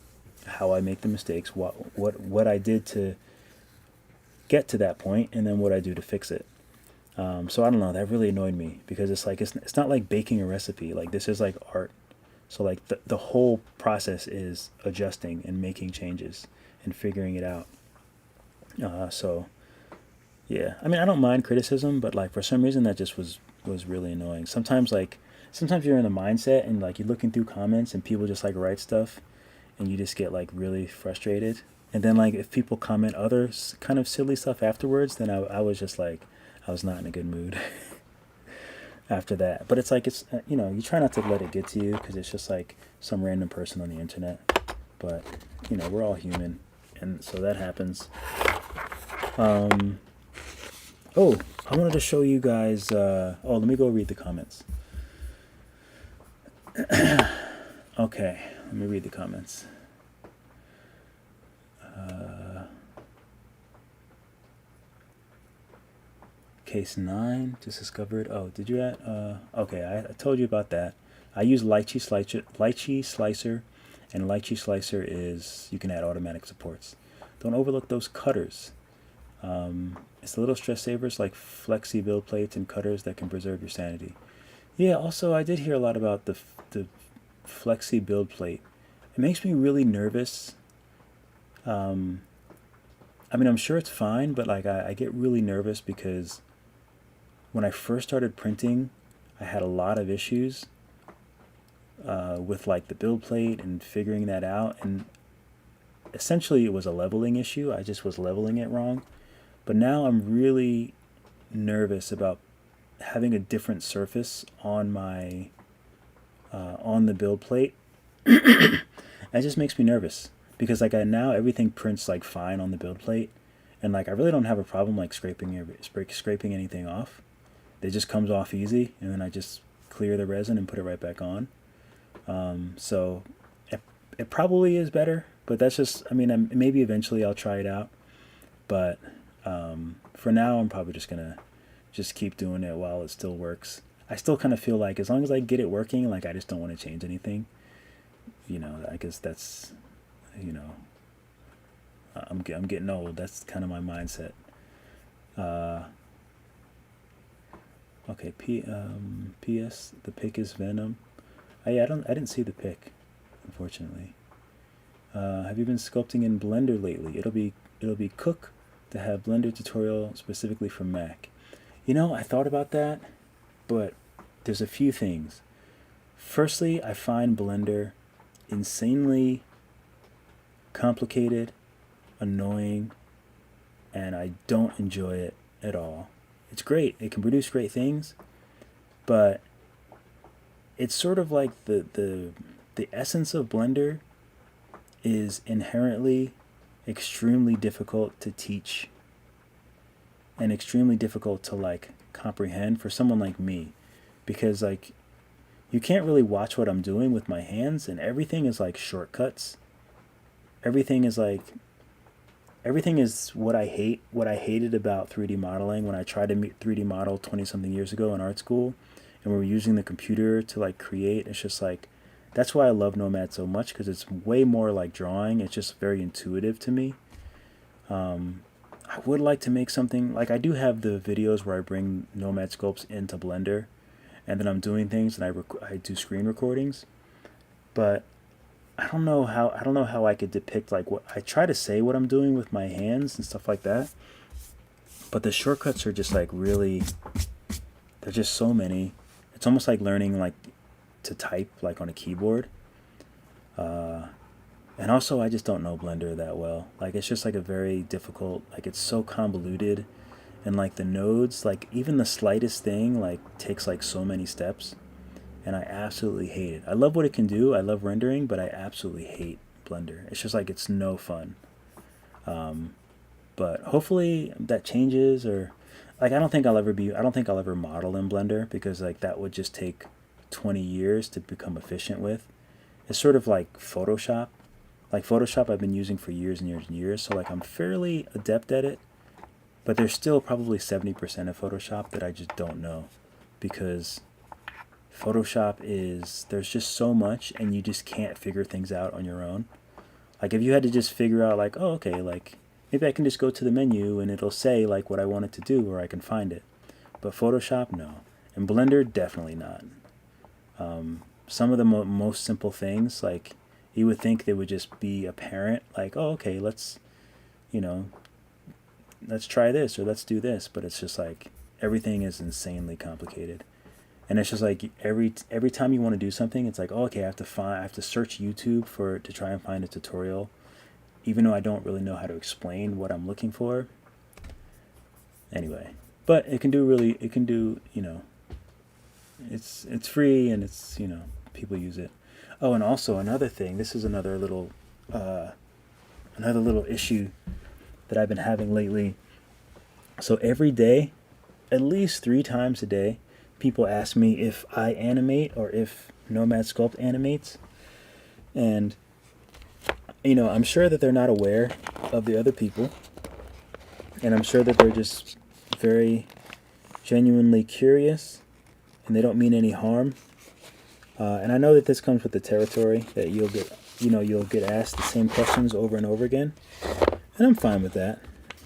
how I make the mistakes, what I did to get to that point, and then what I do to fix it. So I don't know, that really annoyed me, because it's like it's not like baking a recipe. Like this is like art. So like the whole process is adjusting and making changes and figuring it out. So yeah, I mean, I don't mind criticism, but like for some reason that just was really annoying. Sometimes you're in the mindset and like you're looking through comments and people just like write stuff, and you just get like really frustrated. And then like if people comment other kind of silly stuff afterwards, then I was just like, I was not in a good mood after that. But it's like, you try not to let it get to you, because it's just like some random person on the internet. But we're all human, and so that happens. Oh, I wanted to show you guys, let me go read the comments. Okay, let me read the comments. Case 9 just discovered. Oh, did you okay, I told you about that. I use Lychee Slicer, and Lychee Slicer is, you can add automatic supports. Don't overlook those cutters. It's the little stress savers like flexi build plates and cutters that can preserve your sanity. Yeah, also I did hear a lot about the flexi build plate. It makes me really nervous I mean, I'm sure it's fine, but like I get really nervous because when I first started printing, I had a lot of issues with like the build plate and figuring that out. And essentially it was a leveling issue. I just was leveling it wrong. But now I'm really nervous about having a different surface on my on the build plate. It just makes me nervous because like now everything prints like fine on the build plate, and like I really don't have a problem like scraping anything off. It just comes off easy, and then I just clear the resin and put it right back on. So it probably is better, but that's just, I mean, maybe eventually I'll try it out, but for now I'm probably just gonna just keep doing it while it still works. I still kind of feel like as long as I get it working, like I just don't want to change anything. You know, I guess that's, you know, I'm getting old. That's kind of my mindset. Okay, P.S. The pick is Venom. I didn't see the pick, unfortunately. Have you been sculpting in Blender lately? It'll be Cook to have Blender tutorial specifically for Mac. You know, I thought about that, but there's a few things. Firstly, I find Blender insanely complicated, annoying, and I don't enjoy it at all. It's great. It can produce great things, but it's sort of like the essence of Blender is inherently extremely difficult to teach and extremely difficult to like comprehend for someone like me, because like you can't really watch what I'm doing with my hands, and everything is like shortcuts. Everything is what I hate, what I hated about 3D modeling when I tried to 3D model 20 something years ago in art school, and we were using the computer to like create. It's just like, that's why I love Nomad so much, because it's way more like drawing. It's just very intuitive to me. I would like to make something, like I do have the videos where I bring Nomad Sculpts into Blender, and then I'm doing things and I do screen recordings, but I don't know how I could depict like what I try to say what I'm doing with my hands and stuff like that. But the shortcuts are just like really, there's just so many. It's almost like learning like to type like on a keyboard. And also I just don't know Blender that well. Like it's just like a very difficult, like it's so convoluted, and like the nodes, like even the slightest thing like takes like so many steps. And I absolutely hate it. I love what it can do. I love rendering, but I absolutely hate Blender. It's just like it's no fun. But hopefully that changes, or like I don't think I'll ever model in Blender, because like that would just take 20 years to become efficient with. It's sort of like Photoshop. Like Photoshop I've been using for years and years and years, so like I'm fairly adept at it, but there's still probably 70% of Photoshop that I just don't know, because Photoshop there's just so much, and you just can't figure things out on your own. Like if you had to just figure out like, oh, okay, like maybe I can just go to the menu and it'll say like what I want it to do, or I can find it. But Photoshop, no. And Blender, definitely not. Some of the most simple things, like you would think they would just be apparent, like, oh, okay, let's try this, or let's do this. But it's just like everything is insanely complicated. And it's just like every time you want to do something, it's like, oh, okay, I have to search YouTube to try and find a tutorial, even though I don't really know how to explain what I'm looking for. Anyway, but it can do, it's free, and it's, people use it. Oh, and also another thing, this is another little issue that I've been having lately. So every day, at least 3 times a day, people ask me if I animate or if Nomad Sculpt animates. And, I'm sure that they're not aware of the other people. And I'm sure that they're just very genuinely curious, and they don't mean any harm. And I know that this comes with the territory, that you'll get asked the same questions over and over again. And I'm fine with that.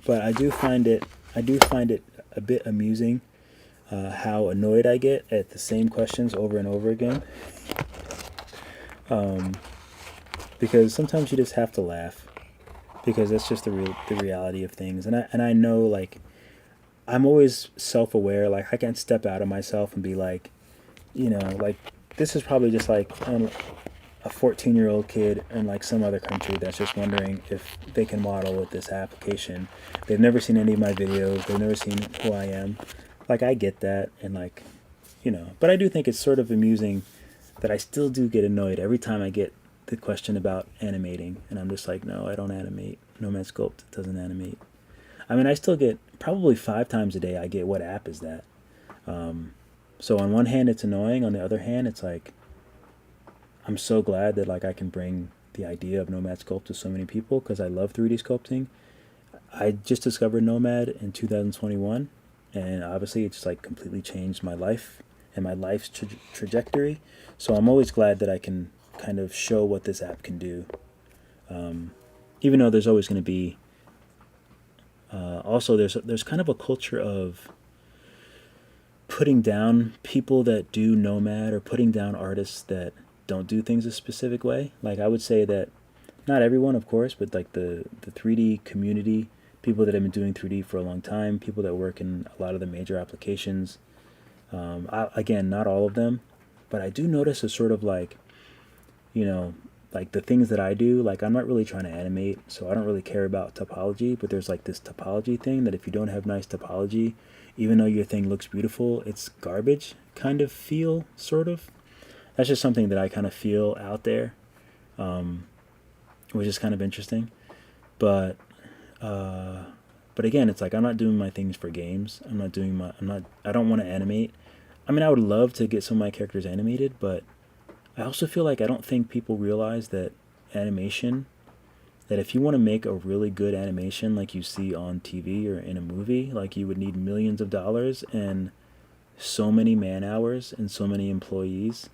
But I do find it a bit amusing how annoyed I get at the same questions over and over again. Because sometimes you just have to laugh. because that's just the reality of things. And I know, like, I'm always self-aware. Like, I can't step out of myself and be like, you know, like, this is probably just like a 14-year-old kid in like some other country that's just wondering if they can model with this application. They've never seen any of my videos. They've never seen who I am. Like, I get that, and like, you know, but I do think it's sort of amusing that I still do get annoyed every time I get the question about animating, and I'm just like, no, I don't animate. Nomad Sculpt doesn't animate. I mean, I still get probably 5 times a day. I get, what app is that? So on one hand, it's annoying. On the other hand, it's like, I'm so glad that like I can bring the idea of Nomad Sculpt to so many people because I love 3D sculpting. I just discovered Nomad in 2021, and obviously it's like completely changed my life and my life's trajectory. So I'm always glad that I can kind of show what this app can do. Even though there's always going to be also there's kind of a culture of putting down people that do Nomad or putting down artists that don't do things a specific way. Like, I would say that not everyone, of course, but like the 3D community, people that have been doing 3D for a long time, people that work in a lot of the major applications. Again, not all of them, but I do notice a sort of like, you know, like the things that I do, like I'm not really trying to animate, so I don't really care about topology, but there's like this topology thing that if you don't have nice topology, even though your thing looks beautiful, it's garbage kind of feel, sort of. That's just something that I kind of feel out there, which is kind of interesting. But again, it's like I'm not doing my things for games. I don't want to animate. I mean, I would love to get some of my characters animated, but I also feel like I don't think people realize that animation, that if you want to make a really good animation like you see on TV or in a movie, like you would need millions of dollars and so many man hours and so many employees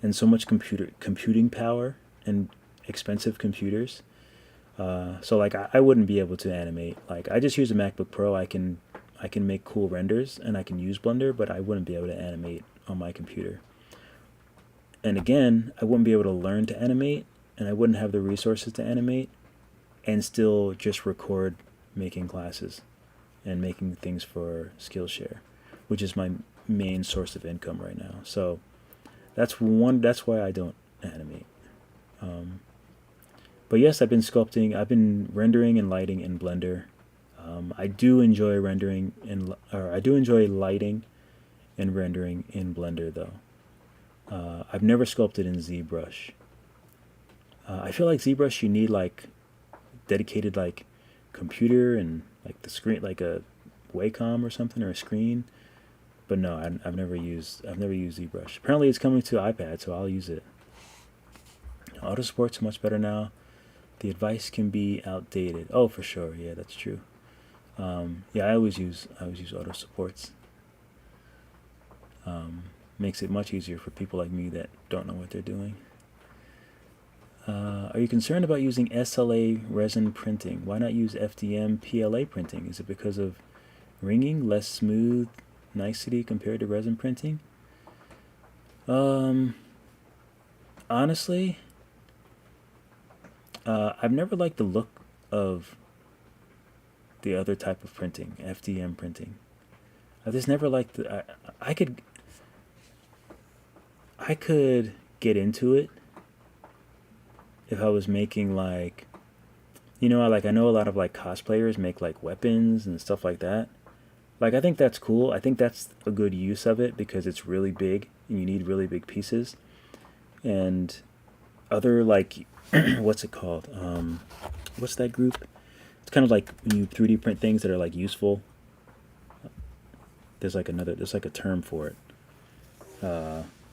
and so much computing power and expensive computers. So like I wouldn't be able to animate. Like, I just use a MacBook Pro. I can make cool renders and I can use Blender, but I wouldn't be able to animate on my computer. And again, I wouldn't be able to learn to animate, and I wouldn't have the resources to animate and still just record making classes and making things for Skillshare, which is my main source of income right now. So that's why I don't animate. But yes, I've been rendering and lighting in Blender. I do enjoy I do enjoy lighting and rendering in Blender though. I've never sculpted in ZBrush. I feel like ZBrush, you need like dedicated like computer and like the screen, like a Wacom or something, or a screen. But no, I've never used ZBrush. Apparently it's coming to iPad, so I'll use it. Auto support's much better now. The advice can be outdated. Oh, for sure. Yeah, that's true. Yeah, I always use auto supports. Makes it much easier for people like me that don't know what they're doing. Are you concerned about using SLA resin printing? Why not use FDM PLA printing? Is it because of ringing, less smooth nicety compared to resin printing? Honestly, I've never liked the look of the other type of printing, FDM printing. I've just never liked I could get into it if I was making like, you know, I know a lot of like cosplayers make like weapons and stuff like that. Like, I think that's cool. I think that's a good use of it because it's really big and you need really big pieces. And other like, what's it called? What's that group? It's kind of like when you 3D print things that are like useful. There's like a term for it.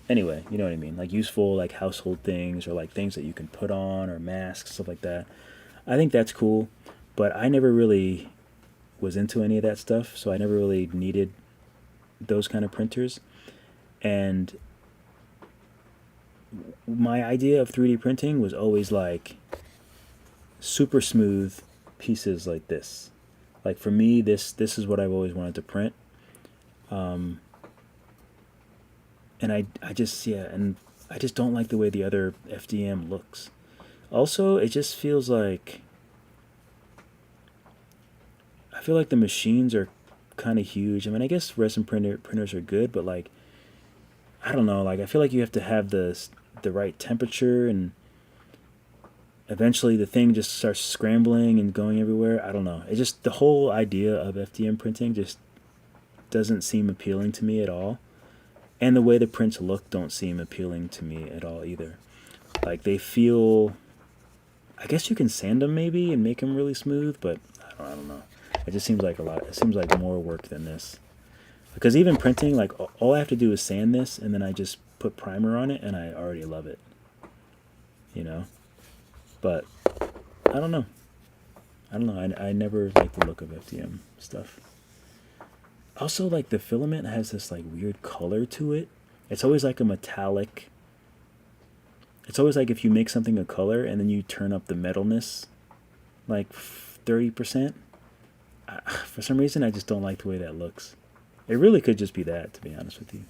Anyway, you know what I mean? Like useful, like household things, or like things that you can put on, or masks, stuff like that. I think that's cool, but I never really was into any of that stuff, so I never really needed those kind of printers. And my idea of 3D printing was always like super smooth pieces like this. Like for me, this is what I've always wanted to print. And I just don't like the way the other FDM looks. Also, it just feels like I feel like the machines are kind of huge. I mean, I guess resin printers are good, but like, I don't know. Like, I feel like you have to have the right temperature, and eventually the thing just starts scrambling and going everywhere. I don't know. It just, the whole idea of FDM printing just doesn't seem appealing to me at all. And the way the prints look don't seem appealing to me at all either. Like, they feel, I guess you can sand them maybe and make them really smooth, but I don't know. It just seems like a lot. It seems like more work than this. Because even printing, like, all I have to do is sand this, and then I just put primer on it, and I already love it. You know? But, I don't know. I never like the look of FDM stuff. Also, like, the filament has this, like, weird color to it. It's always like a metallic. It's always like if you make something a color, and then you turn up the metalness, like, 30%. For some reason, I just don't like the way that looks. It really could just be that, to be honest with you.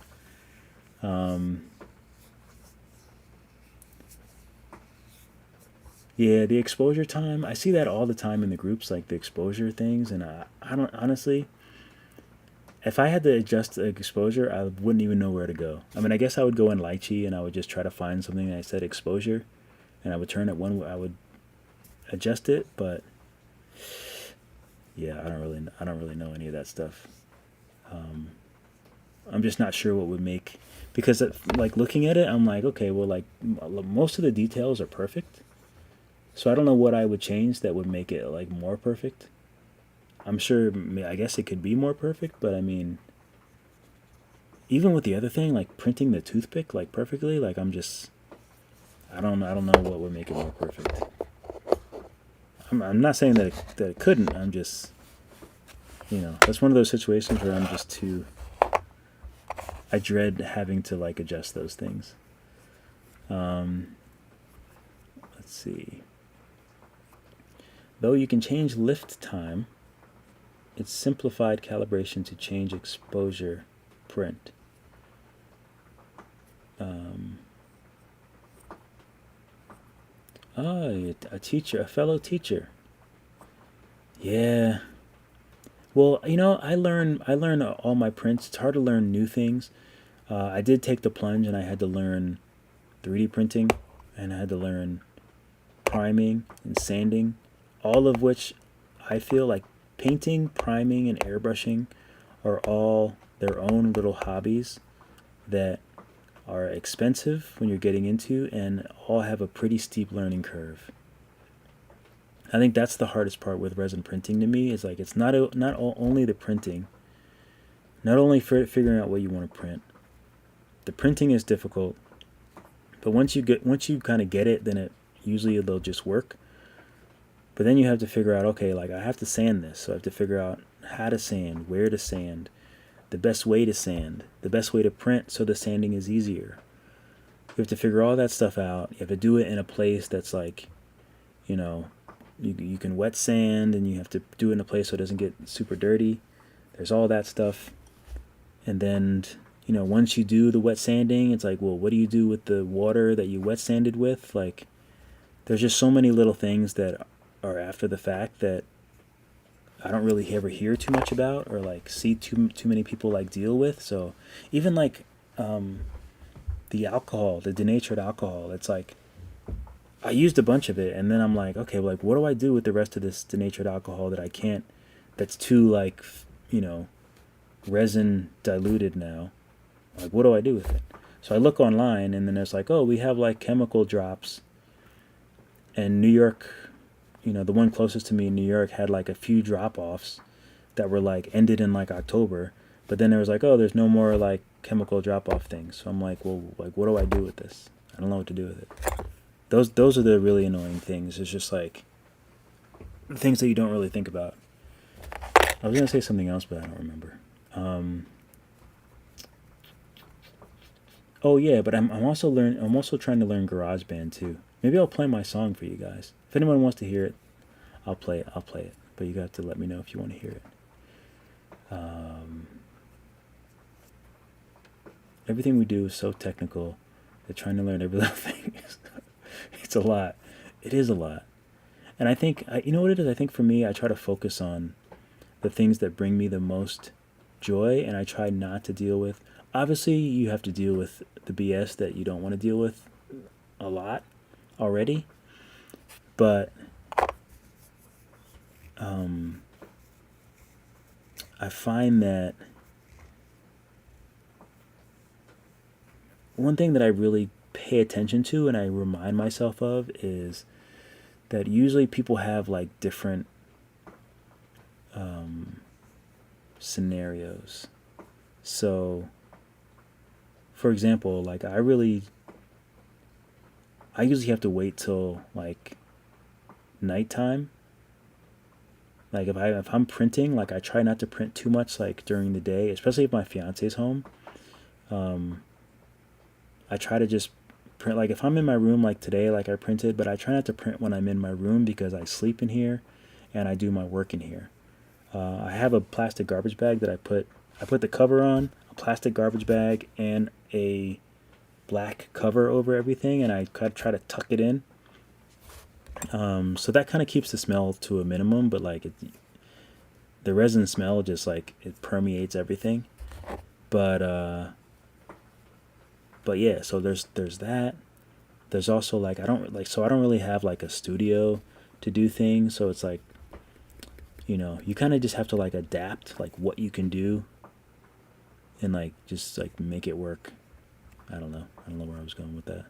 Yeah, the exposure time, I see that all the time in the groups, like the exposure things, and I don't, honestly, if I had to adjust the exposure, I wouldn't even know where to go. I mean, I guess I would go in Lychee, and I would just try to find something that said exposure, and I would turn it I would adjust it, but yeah, I don't really know any of that stuff. I'm just not sure what would make, because like, looking at it, I'm like, okay, well, like, most of the details are perfect, so I don't know what I would change that would make it, like, more perfect. I'm sure, I guess it could be more perfect, but I mean, even with the other thing, like printing the toothpick like perfectly, like, I don't know what would make it more perfect. I'm not saying that it couldn't. I'm just, that's one of those situations where I'm just too, I dread having to, like, adjust those things. Let's see. Though you can change lift time, it's simplified calibration to change exposure print. A fellow teacher. Yeah. Well, I learn all my prints. It's hard to learn new things. I did take the plunge, and I had to learn 3D printing, and I had to learn priming and sanding, all of which I feel like painting, priming, and airbrushing are all their own little hobbies that are expensive when you're getting into, and all have a pretty steep learning curve. I think that's the hardest part with resin printing to me, is like, it's not only the printing, not only for figuring out what you want to print. The printing is difficult, but once you kind of get it, then they'll just work. But then you have to figure out, okay, like, I have to sand this, so I have to figure out how to sand, where to sand, the best way to sand, the best way to print so the sanding is easier. You have to figure all that stuff out. You have to do it in a place that's like, you can wet sand, and you have to do it in a place so it doesn't get super dirty. There's all that stuff. And then, once you do the wet sanding, it's like, well, what do you do with the water that you wet sanded with? Like, there's just so many little things that are after the fact that I don't really ever hear too much about, or like see too many people like deal with. So even like the alcohol, the denatured alcohol, it's like, I used a bunch of it, and then I'm like, okay, well, like, what do I do with the rest of this denatured alcohol that's too, like, resin diluted now? Like, what do I do with it? So I look online, and then it's like, oh, we have like chemical drops. And New York, the one closest to me in New York had like a few drop-offs that were like ended in like October. But then there was like, oh, there's no more like chemical drop-off things. So I'm like, well, like, what do I do with this? I don't know what to do with it. Those are the really annoying things. It's just like things that you don't really think about. I was gonna say something else, but I don't remember. Oh yeah, but I'm also trying to learn GarageBand too. Maybe I'll play my song for you guys. If anyone wants to hear it, I'll play it. But you have to let me know if you want to hear it. Everything we do is so technical. They're trying to learn every little thing. It's a lot. It is a lot. And I think, you know what it is? I think for me, I try to focus on the things that bring me the most joy, and I try not to deal with. Obviously, you have to deal with the BS that you don't want to deal with a lot already, but I find that one thing that I really pay attention to and I remind myself of is that usually people have like different scenarios. So, for example, like I usually have to wait till like nighttime. Like if I'm printing, like I try not to print too much like during the day, especially if my fiance's home. I try to just print, like if I'm in my room like today, like I printed, but I try not to print when I'm in my room because I sleep in here and I do my work in here. I have a plastic garbage bag that I put the cover on, a plastic garbage bag, and a black cover over everything, and I try to tuck it in. So that kind of keeps the smell to a minimum, but like the resin smell just like it permeates everything. But yeah, so there's that. There's also like I don't really have like a studio to do things, so it's like, you know, you kind of just have to like adapt like what you can do and like just like make it work. I don't know where I was going with that.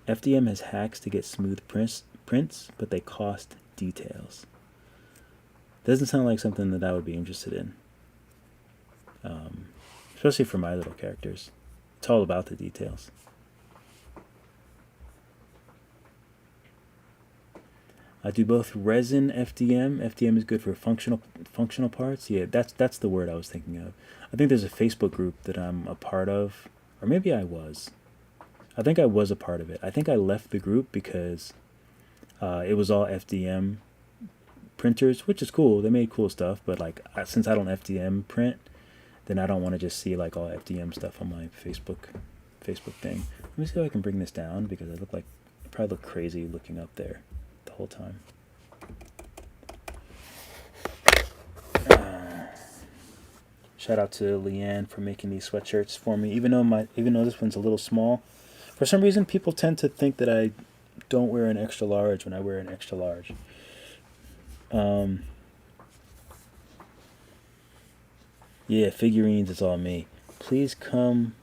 FDM has hacks to get smooth prints, but they cost details. Doesn't sound like something that I would be interested in. Especially for my little characters. It's all about the details. I do both resin FDM. FDM is good for functional parts. Yeah, that's the word I was thinking of. I think there's a Facebook group that I'm a part of, or maybe I was. I think I was a part of it. I think I left the group because it was all FDM printers, which is cool. They made cool stuff, but like since I don't FDM print, then I don't want to just see like all FDM stuff on my Facebook thing. Let me see if I can bring this down because I probably look crazy looking up there the whole time. Shout out to Leanne for making these sweatshirts for me. Even though this one's a little small, for some reason people tend to think that I don't wear an extra large when I wear an extra large. Yeah, figurines, it's all me. Plans come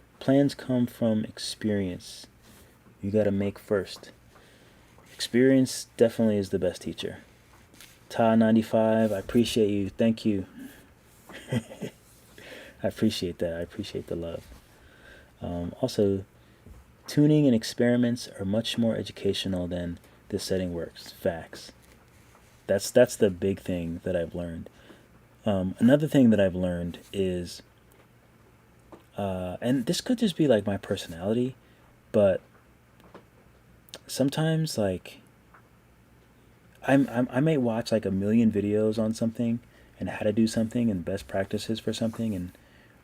from experience. You gotta make first. Experience definitely is the best teacher. Ta95, I appreciate you. Thank you. I appreciate that. I appreciate the love. Also, tuning and experiments are much more educational than this setting works. Facts. That's the big thing that I've learned. Another thing that I've learned is, and this could just be like my personality, but sometimes like I may watch like a million videos on something and how to do something and best practices for something and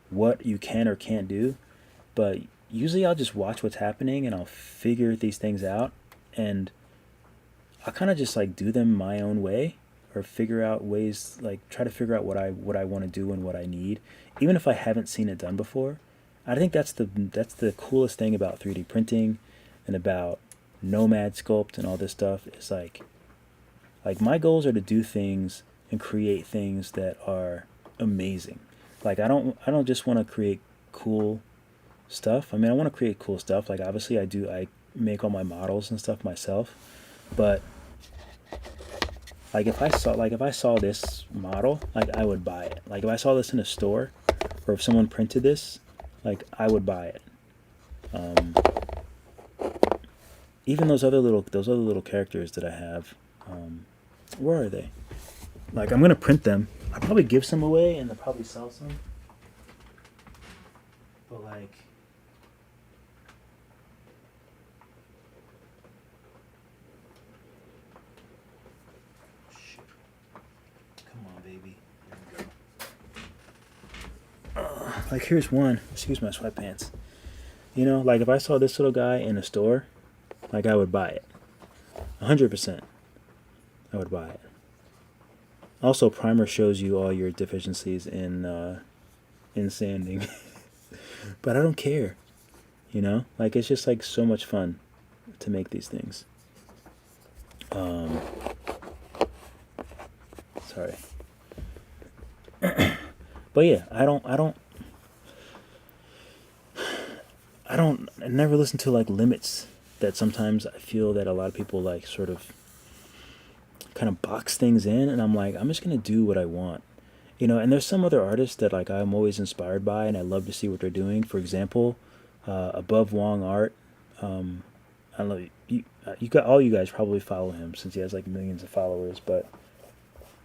what you can or can't do, but usually I'll just watch what's happening and I'll figure these things out, and I'll kind of just like do them my own way, or figure out ways, like try to figure out what I want to do and what I need, even if I haven't seen it done before. I think that's the coolest thing about 3D printing and about Nomad Sculpt and all this stuff is like my goals are to do things and create things that are amazing. Like I don't just want to create cool stuff. I mean, I want to create cool stuff. Like obviously I make all my models and stuff myself, but like if I saw this model, like I would buy it. Like if I saw this in a store, or if someone printed this, like I would buy it. Even those other little characters that I have, where are they? Like I'm gonna print them. I'll probably give some away and they'll probably sell some. But like, like here's one. Excuse my sweatpants. You know, like if I saw this little guy in a store, like I would buy it. 100%. I would buy it. Also, primer shows you all your deficiencies in sanding. But I don't care, you know? Like, it's just like so much fun to make these things. Sorry. But yeah, I never listen to like limits that sometimes I feel that a lot of people like sort of kind of box things in, and I'm like, I'm just gonna do what I want, you know. And there's some other artists that like I'm always inspired by, and I love to see what they're doing. For example, Above Wong Art. I don't know, you got all you guys probably follow him since he has like millions of followers. But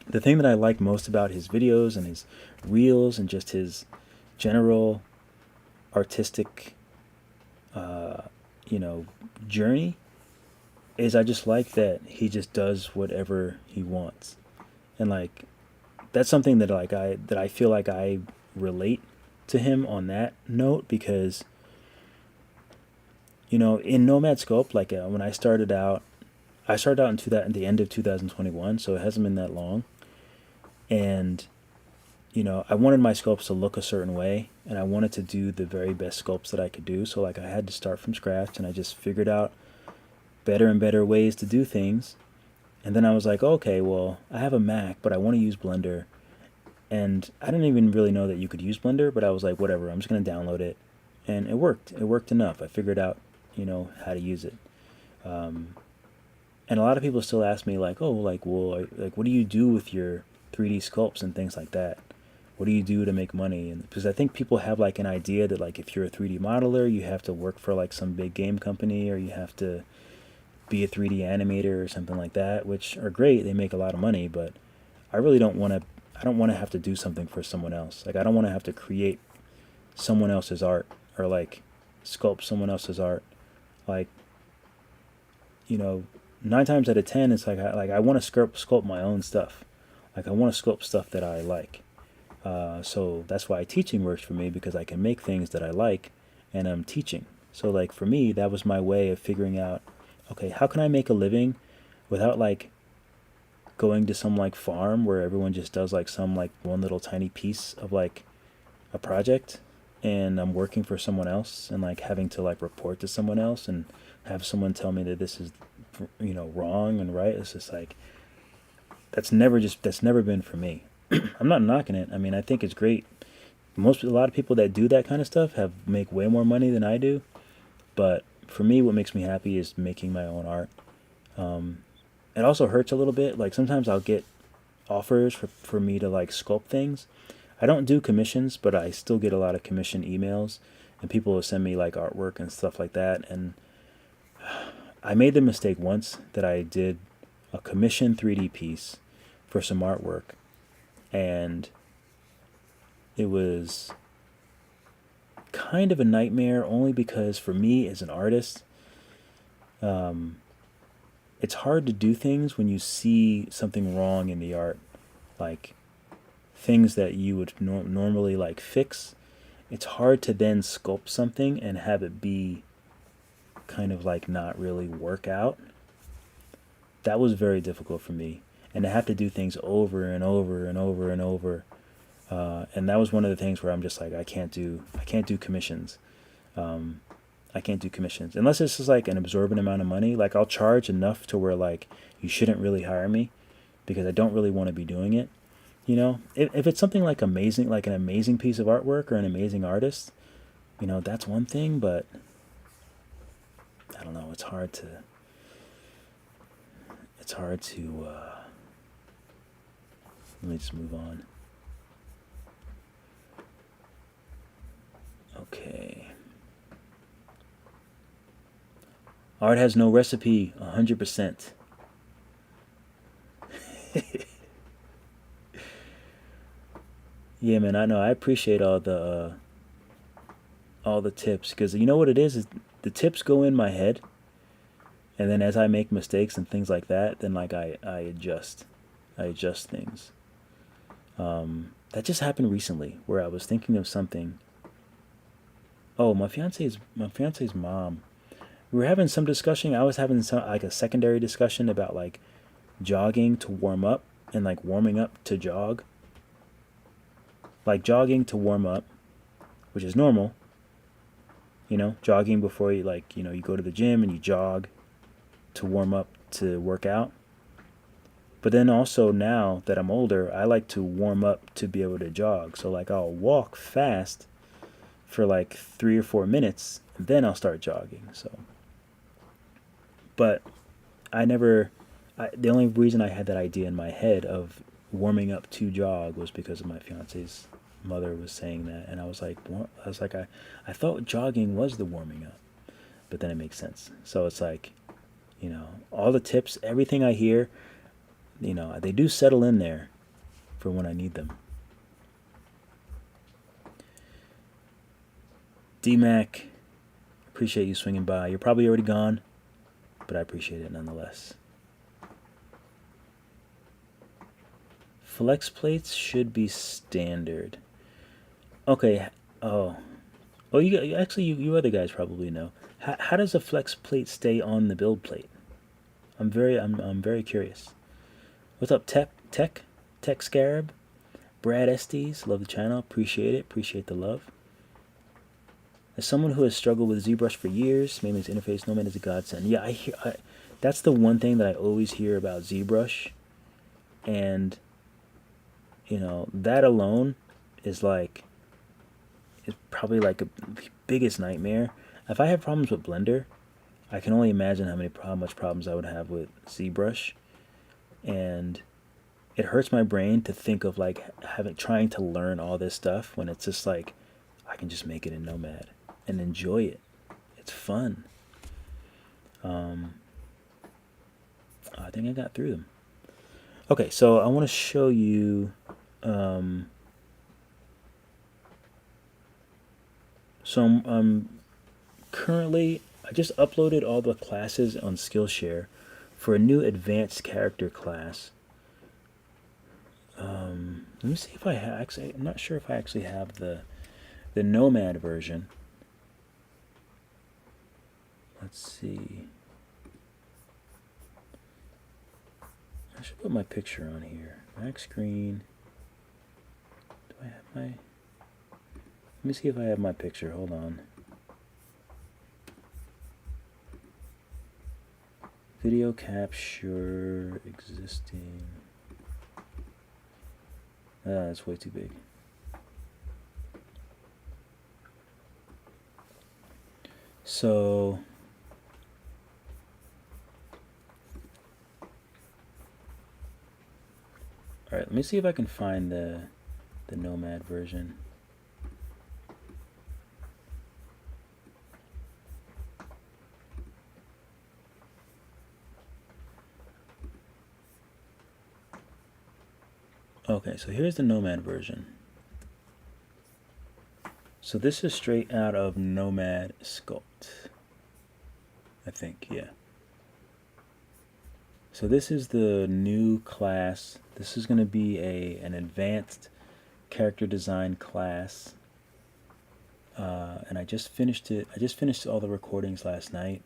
the thing that I like most about his videos and his reels and just his general artistic, you know, journey is I just like that he just does whatever he wants, and like that's something that I feel like I relate to him on that note, because you know, in Nomad Sculpt, like when I started out at the end of 2021, so it hasn't been that long, and you know, I wanted my sculpts to look a certain way, and I wanted to do the very best sculpts that I could do. So like I had to start from scratch, and I just figured out better and better ways to do things. And then I was like, okay, well, I have a Mac, but I want to use Blender. And I didn't even really know that you could use Blender, but I was like, whatever, I'm just going to download it. And it worked. It worked enough. I figured out, you know, how to use it. And a lot of people still ask me, like, oh, like, well, like, what do you do with your 3D sculpts and things like that? What do you do to make money? And because I think people have like an idea that like if you're a 3D modeler, you have to work for like some big game company, or you have to be a 3D animator or something like that, which are great. They make a lot of money, but I really don't want to. I don't want to have to do something for someone else. Like I don't want to have to create someone else's art, or like sculpt someone else's art. Like, you know, 9 times out of 10, it's like I want to sculpt my own stuff. Like I want to sculpt stuff that I like. So that's why teaching works for me, because I can make things that I like, and I'm teaching. So like for me, that was my way of figuring out, okay, how can I make a living without like going to some like farm where everyone just does like some like one little tiny piece of like a project, and I'm working for someone else and like having to like report to someone else and have someone tell me that this is, you know, wrong and right. It's just like that's never been for me. I'm not knocking it. I mean, I think it's great. A lot of people that do that kind of stuff make way more money than I do. But for me, what makes me happy is making my own art. It also hurts a little bit. Like sometimes I'll get offers for me to like sculpt things. I don't do commissions, but I still get a lot of commission emails, and people will send me like artwork and stuff like that. And I made the mistake once that I did a commission 3D piece for some artwork, and it was kind of a nightmare, only because for me as an artist, it's hard to do things when you see something wrong in the art, like things that you would normally like fix. It's hard to then sculpt something and have it be kind of like not really work out. That was very difficult for me, and to have to do things over and over and over and over. And that was one of the things where I'm just like, I can't do commissions. I can't do commissions unless it's just like an absorbent amount of money. Like I'll charge enough to where like you shouldn't really hire me, because I don't really want to be doing it. You know, if it's something like amazing, like an amazing piece of artwork or an amazing artist, you know, that's one thing. But I don't know. It's hard to. Let me just move on. Okay. Art has no recipe, 100%. Yeah, man, I know. I appreciate all the tips, because you know what it is the tips go in my head, and then as I make mistakes and things like that, then like I adjust things. That just happened recently, where I was thinking of something. Oh, my fiance's mom. We were having some discussion. I was having some like a secondary discussion about like jogging to warm up, and like warming up to jog. Like jogging to warm up, which is normal. You know, jogging before you, like, you know, you go to the gym and you jog to warm up to work out. But then also now that I'm older, I like to warm up to be able to jog. So like I'll walk fast for like 3 or 4 minutes, and then I'll start jogging. So, but the only reason I had that idea in my head of warming up to jog was because of my fiance's mother was saying that, and I was like, I thought jogging was the warming up, but then it makes sense. So it's like, you know, all the tips, everything I hear, you know, they do settle in there for when I need them. D-Mac, appreciate you swinging by. You're probably already gone, but I appreciate it nonetheless. Flex plates should be standard. Okay. Oh, you actually, you other guys probably know. How does a flex plate stay on the build plate? I'm very curious. What's up, Tech Scarab, Brad Estes? Love the channel. Appreciate it. Appreciate the love. As someone who has struggled with ZBrush for years, mainly its interface, Nomad is a godsend. Yeah, that's the one thing that I always hear about ZBrush, and you know, that alone is like, it's probably like the biggest nightmare. If I have problems with Blender, I can only imagine how much problems I would have with ZBrush, and it hurts my brain to think of like trying to learn all this stuff when it's just like I can just make it in Nomad and enjoy it. It's fun. I think I got through them. Okay, so I want to show you. So currently, I just uploaded all the classes on Skillshare for a new advanced character class. Let me see if I actually. I'm not sure if I actually have the Nomad version. Let's see. I should put my picture on here. Back screen. Do I have my... Let me see if I have my picture. Hold on. Video capture existing. That's way too big. So all right, let me see if I can find the Nomad version. Okay, so here's the Nomad version. So this is straight out of Nomad Sculpt, I think, yeah. So this is the new class. This is going to be an advanced character design class, and I just finished it. I just finished all the recordings last night,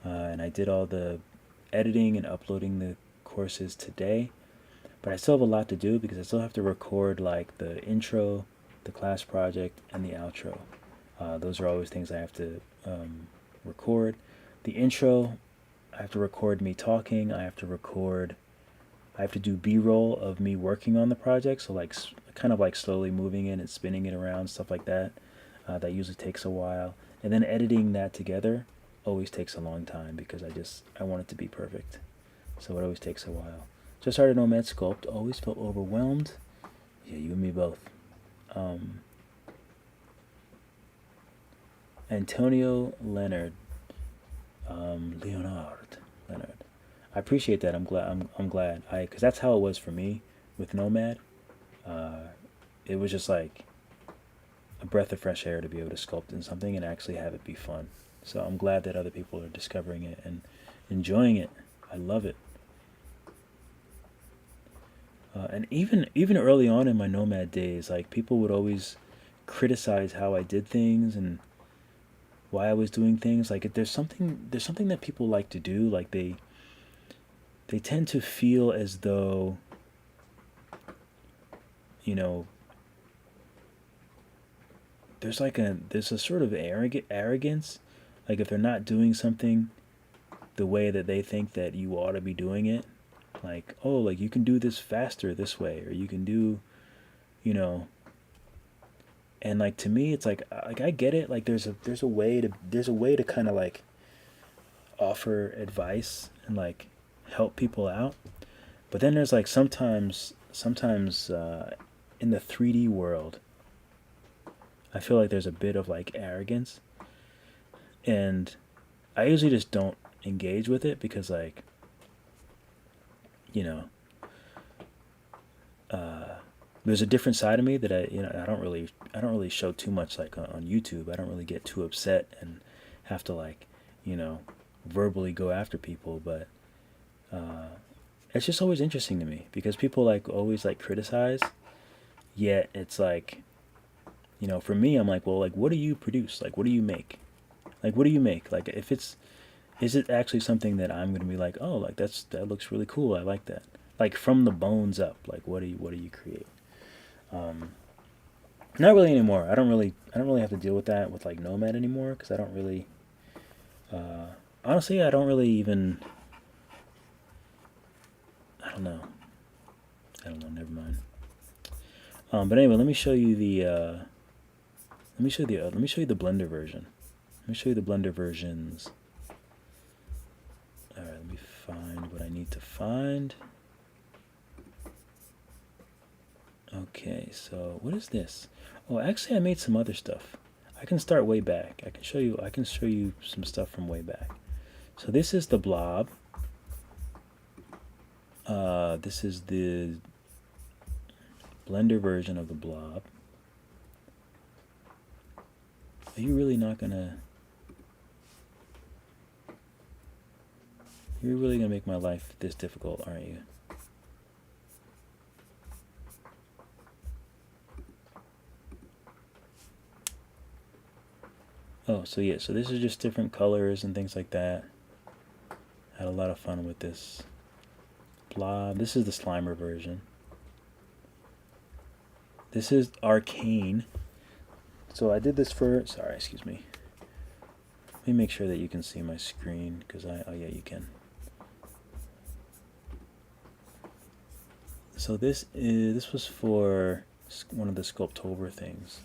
and I did all the editing and uploading the courses today. But I still have a lot to do because I still have to record like the intro, the class project, and the outro. Those are always things I have to record. The intro, I have to record me talking. I have to do B-roll of me working on the project. So like kind of like slowly moving it and spinning it around, stuff like that. That usually takes a while. And then editing that together always takes a long time because I want it to be perfect. So it always takes a while. Just started Nomad Sculpt. Always felt overwhelmed. Yeah, you and me both. Antonio Leonard. Leonard. I appreciate that. I'm glad. Because that's how it was for me with Nomad. It was just like a breath of fresh air to be able to sculpt in something and actually have it be fun. So I'm glad that other people are discovering it and enjoying it. I love it. And even early on in my Nomad days, like people would always criticize how I did things and why I was doing things. Like there's something that people like to do. Like they tend to feel as though you know, there's a sort of arrogance, like if they're not doing something the way that they think that you ought to be doing it, like, oh, like you can do this faster this way, or you can do, you know, and like to me it's like I get it, like there's a way to kind of like offer advice and like help people out, but then there's like sometimes in the 3D world, I feel like there's a bit of like arrogance, and I usually just don't engage with it because like, you know, there's a different side of me that I don't really show too much like on YouTube. I don't really get too upset and have to like, you know, verbally go after people, but it's just always interesting to me because people like always like criticize, yet it's like, you know, for me, I'm like, well, like, what do you produce? Like, what do you make? Like, what do you make? Like, is it actually something that I'm going to be like, oh, like that looks really cool. I like that. Like from the bones up, like what do you create? Not really anymore. I don't really have to deal with that with like Nomad anymore because I don't really, honestly, I don't really even, I don't know. Never mind. But anyway, let me show you the Blender version. Let me show you the Blender versions. All right, let me find what I need to find. Okay, so what is this? Oh, actually, I made some other stuff. I can start way back. I can show you some stuff from way back. So this is the blob. This is the Blender version of the blob. Are you really not gonna? You're really gonna make my life this difficult, aren't you? Oh, so yeah, so this is just different colors and things like that. Had a lot of fun with this blob. This is the Slimer version. This is Arcane. So I did this for, sorry, excuse me. Let me make sure that you can see my screen, because oh yeah, you can. So this was for one of the Sculptober things.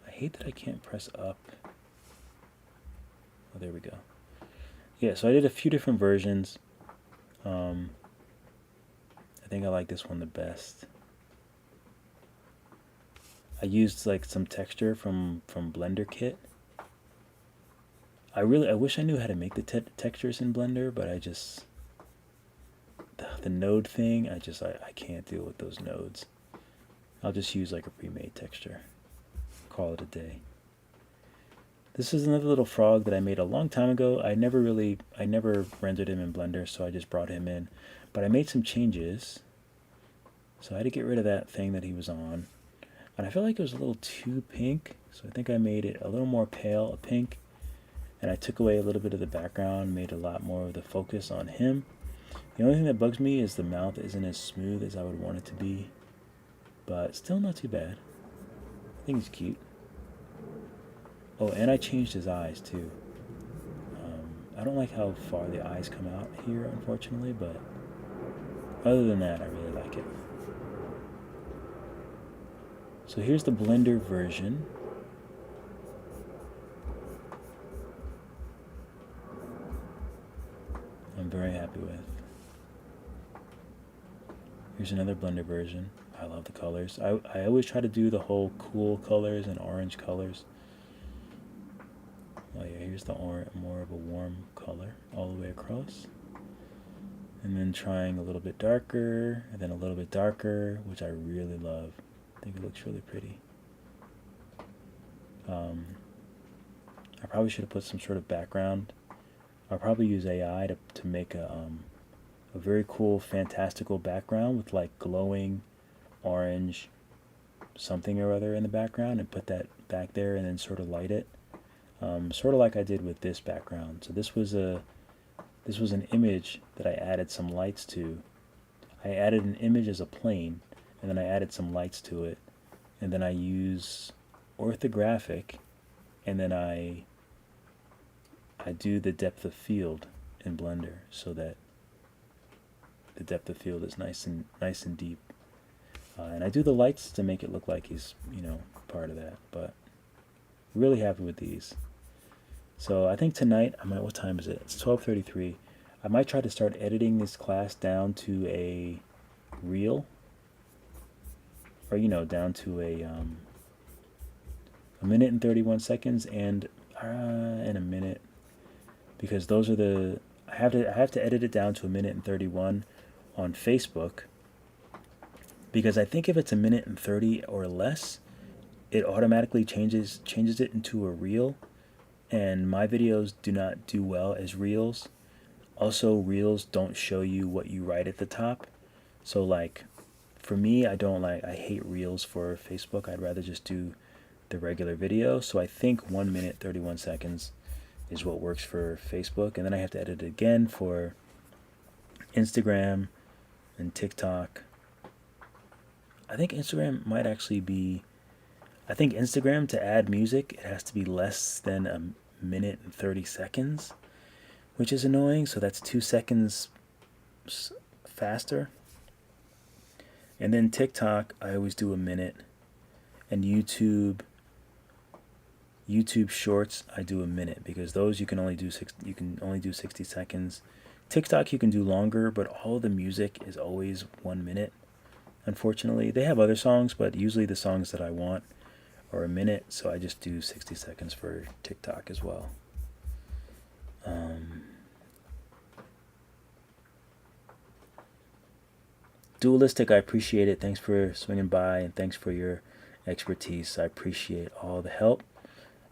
I hate that I can't press up. Oh, there we go. Yeah, so I did a few different versions. I think I like this one the best. I used like some texture from Blender Kit. I wish I knew how to make the textures in Blender, but I just, the node thing, I can't deal with those nodes. I'll just use like a pre-made texture. Call it a day. This is another little frog that I made a long time ago. I never rendered him in Blender, so I just brought him in. But I made some changes. So I had to get rid of that thing that he was on. And I felt like it was a little too pink, so I think I made it a little more pale, a pink. And I took away a little bit of the background, made a lot more of the focus on him. The only thing that bugs me is the mouth isn't as smooth as I would want it to be. But still not too bad. I think he's cute. Oh, and I changed his eyes too. I don't like how far the eyes come out here, unfortunately, but other than that, I really like it. So here's the Blender version. I'm very happy with. Here's another Blender version. I love the colors. I always try to do the whole cool colors and orange colors. Oh yeah, here's the more of a warm color all the way across. And then trying a little bit darker, and then a little bit darker, which I really love. I think it looks really pretty. I probably should have put some sort of background. I'll probably use AI to make a very cool, fantastical background with like glowing orange something or other in the background, and put that back there and then sort of light it. Sort of like I did with this background. So this was an image that I added some lights to. I added an image as a plane, and then I added some lights to it, and then I use orthographic, and then I do the depth of field in Blender so that the depth of field is nice and deep. And I do the lights to make it look like he's, part of that. But really happy with these. So I think tonight, what time is it? It's 12:33. I might try to start editing this class down to a reel, or down to a minute and 31 seconds and a minute, because those are I have to edit it down to a minute and 31 on Facebook, because I think if it's a minute and 30 or less, it automatically changes it into a reel, and my videos do not do well as reels. Also, reels don't show you what you write at the top. So like, for me, I hate reels for Facebook. I'd rather just do the regular video. So I think 1 minute 31 seconds is what works for Facebook, and then I have to edit it again for Instagram and TikTok. I think Instagram might actually be, I think Instagram, to add music, it has to be less than a minute and 30 seconds, which is annoying. So that's 2 seconds faster. And then TikTok, I always do a minute, and YouTube Shorts, I do a minute, because those you can only do 60 seconds. TikTok you can do longer, but all the music is always 1 minute. Unfortunately, they have other songs, but usually the songs that I want are a minute, so I just do 60 seconds for TikTok as well. Dualistic, I appreciate it. Thanks for swinging by, and thanks for your expertise. I appreciate all the help,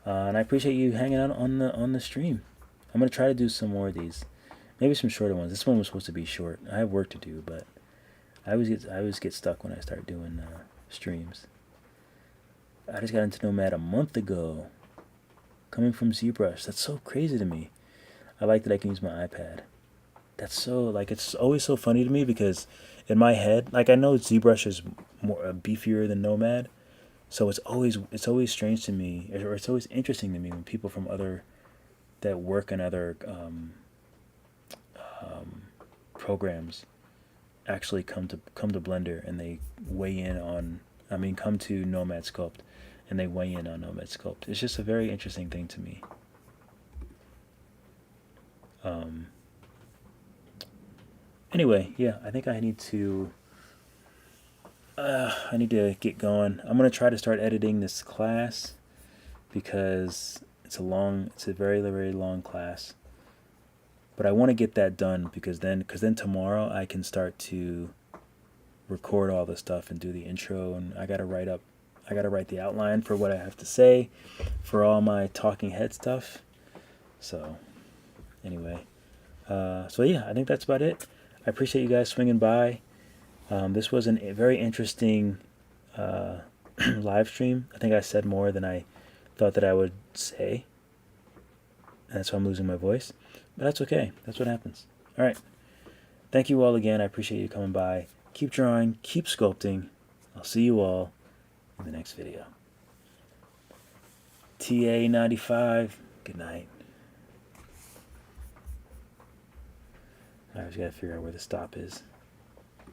and I appreciate you hanging out on the stream. I'm gonna try to do some more of these, maybe some shorter ones. This one was supposed to be short. I have work to do, but I always get stuck when I start doing streams. I just got into Nomad a month ago, coming from ZBrush. That's so crazy to me. I like that I can use my iPad. That's so, it's always so funny to me, because in my head, I know ZBrush is more beefier than Nomad, so it's always strange to me, or it's always interesting to me when people from that work in other programs actually come to Blender, and they weigh in on, come to Nomad Sculpt, and they weigh in on Nomad Sculpt. It's just a very interesting thing to me. Anyway, yeah, I think I need to get going. I'm gonna try to start editing this class, because it's a very, very long class. But I want to get that done, because then tomorrow I can start to record all the stuff and do the intro, and I gotta write the outline for what I have to say for all my talking head stuff. So anyway, so yeah, I think that's about it. I appreciate you guys swinging by. This was a very interesting live stream. I think I said more than I thought that I would say, and that's why I'm losing my voice. But that's okay. That's what happens. All right. Thank you all again. I appreciate you coming by. Keep drawing. Keep sculpting. I'll see you all in the next video. TA95. Good night. I just got to figure out where the stop is.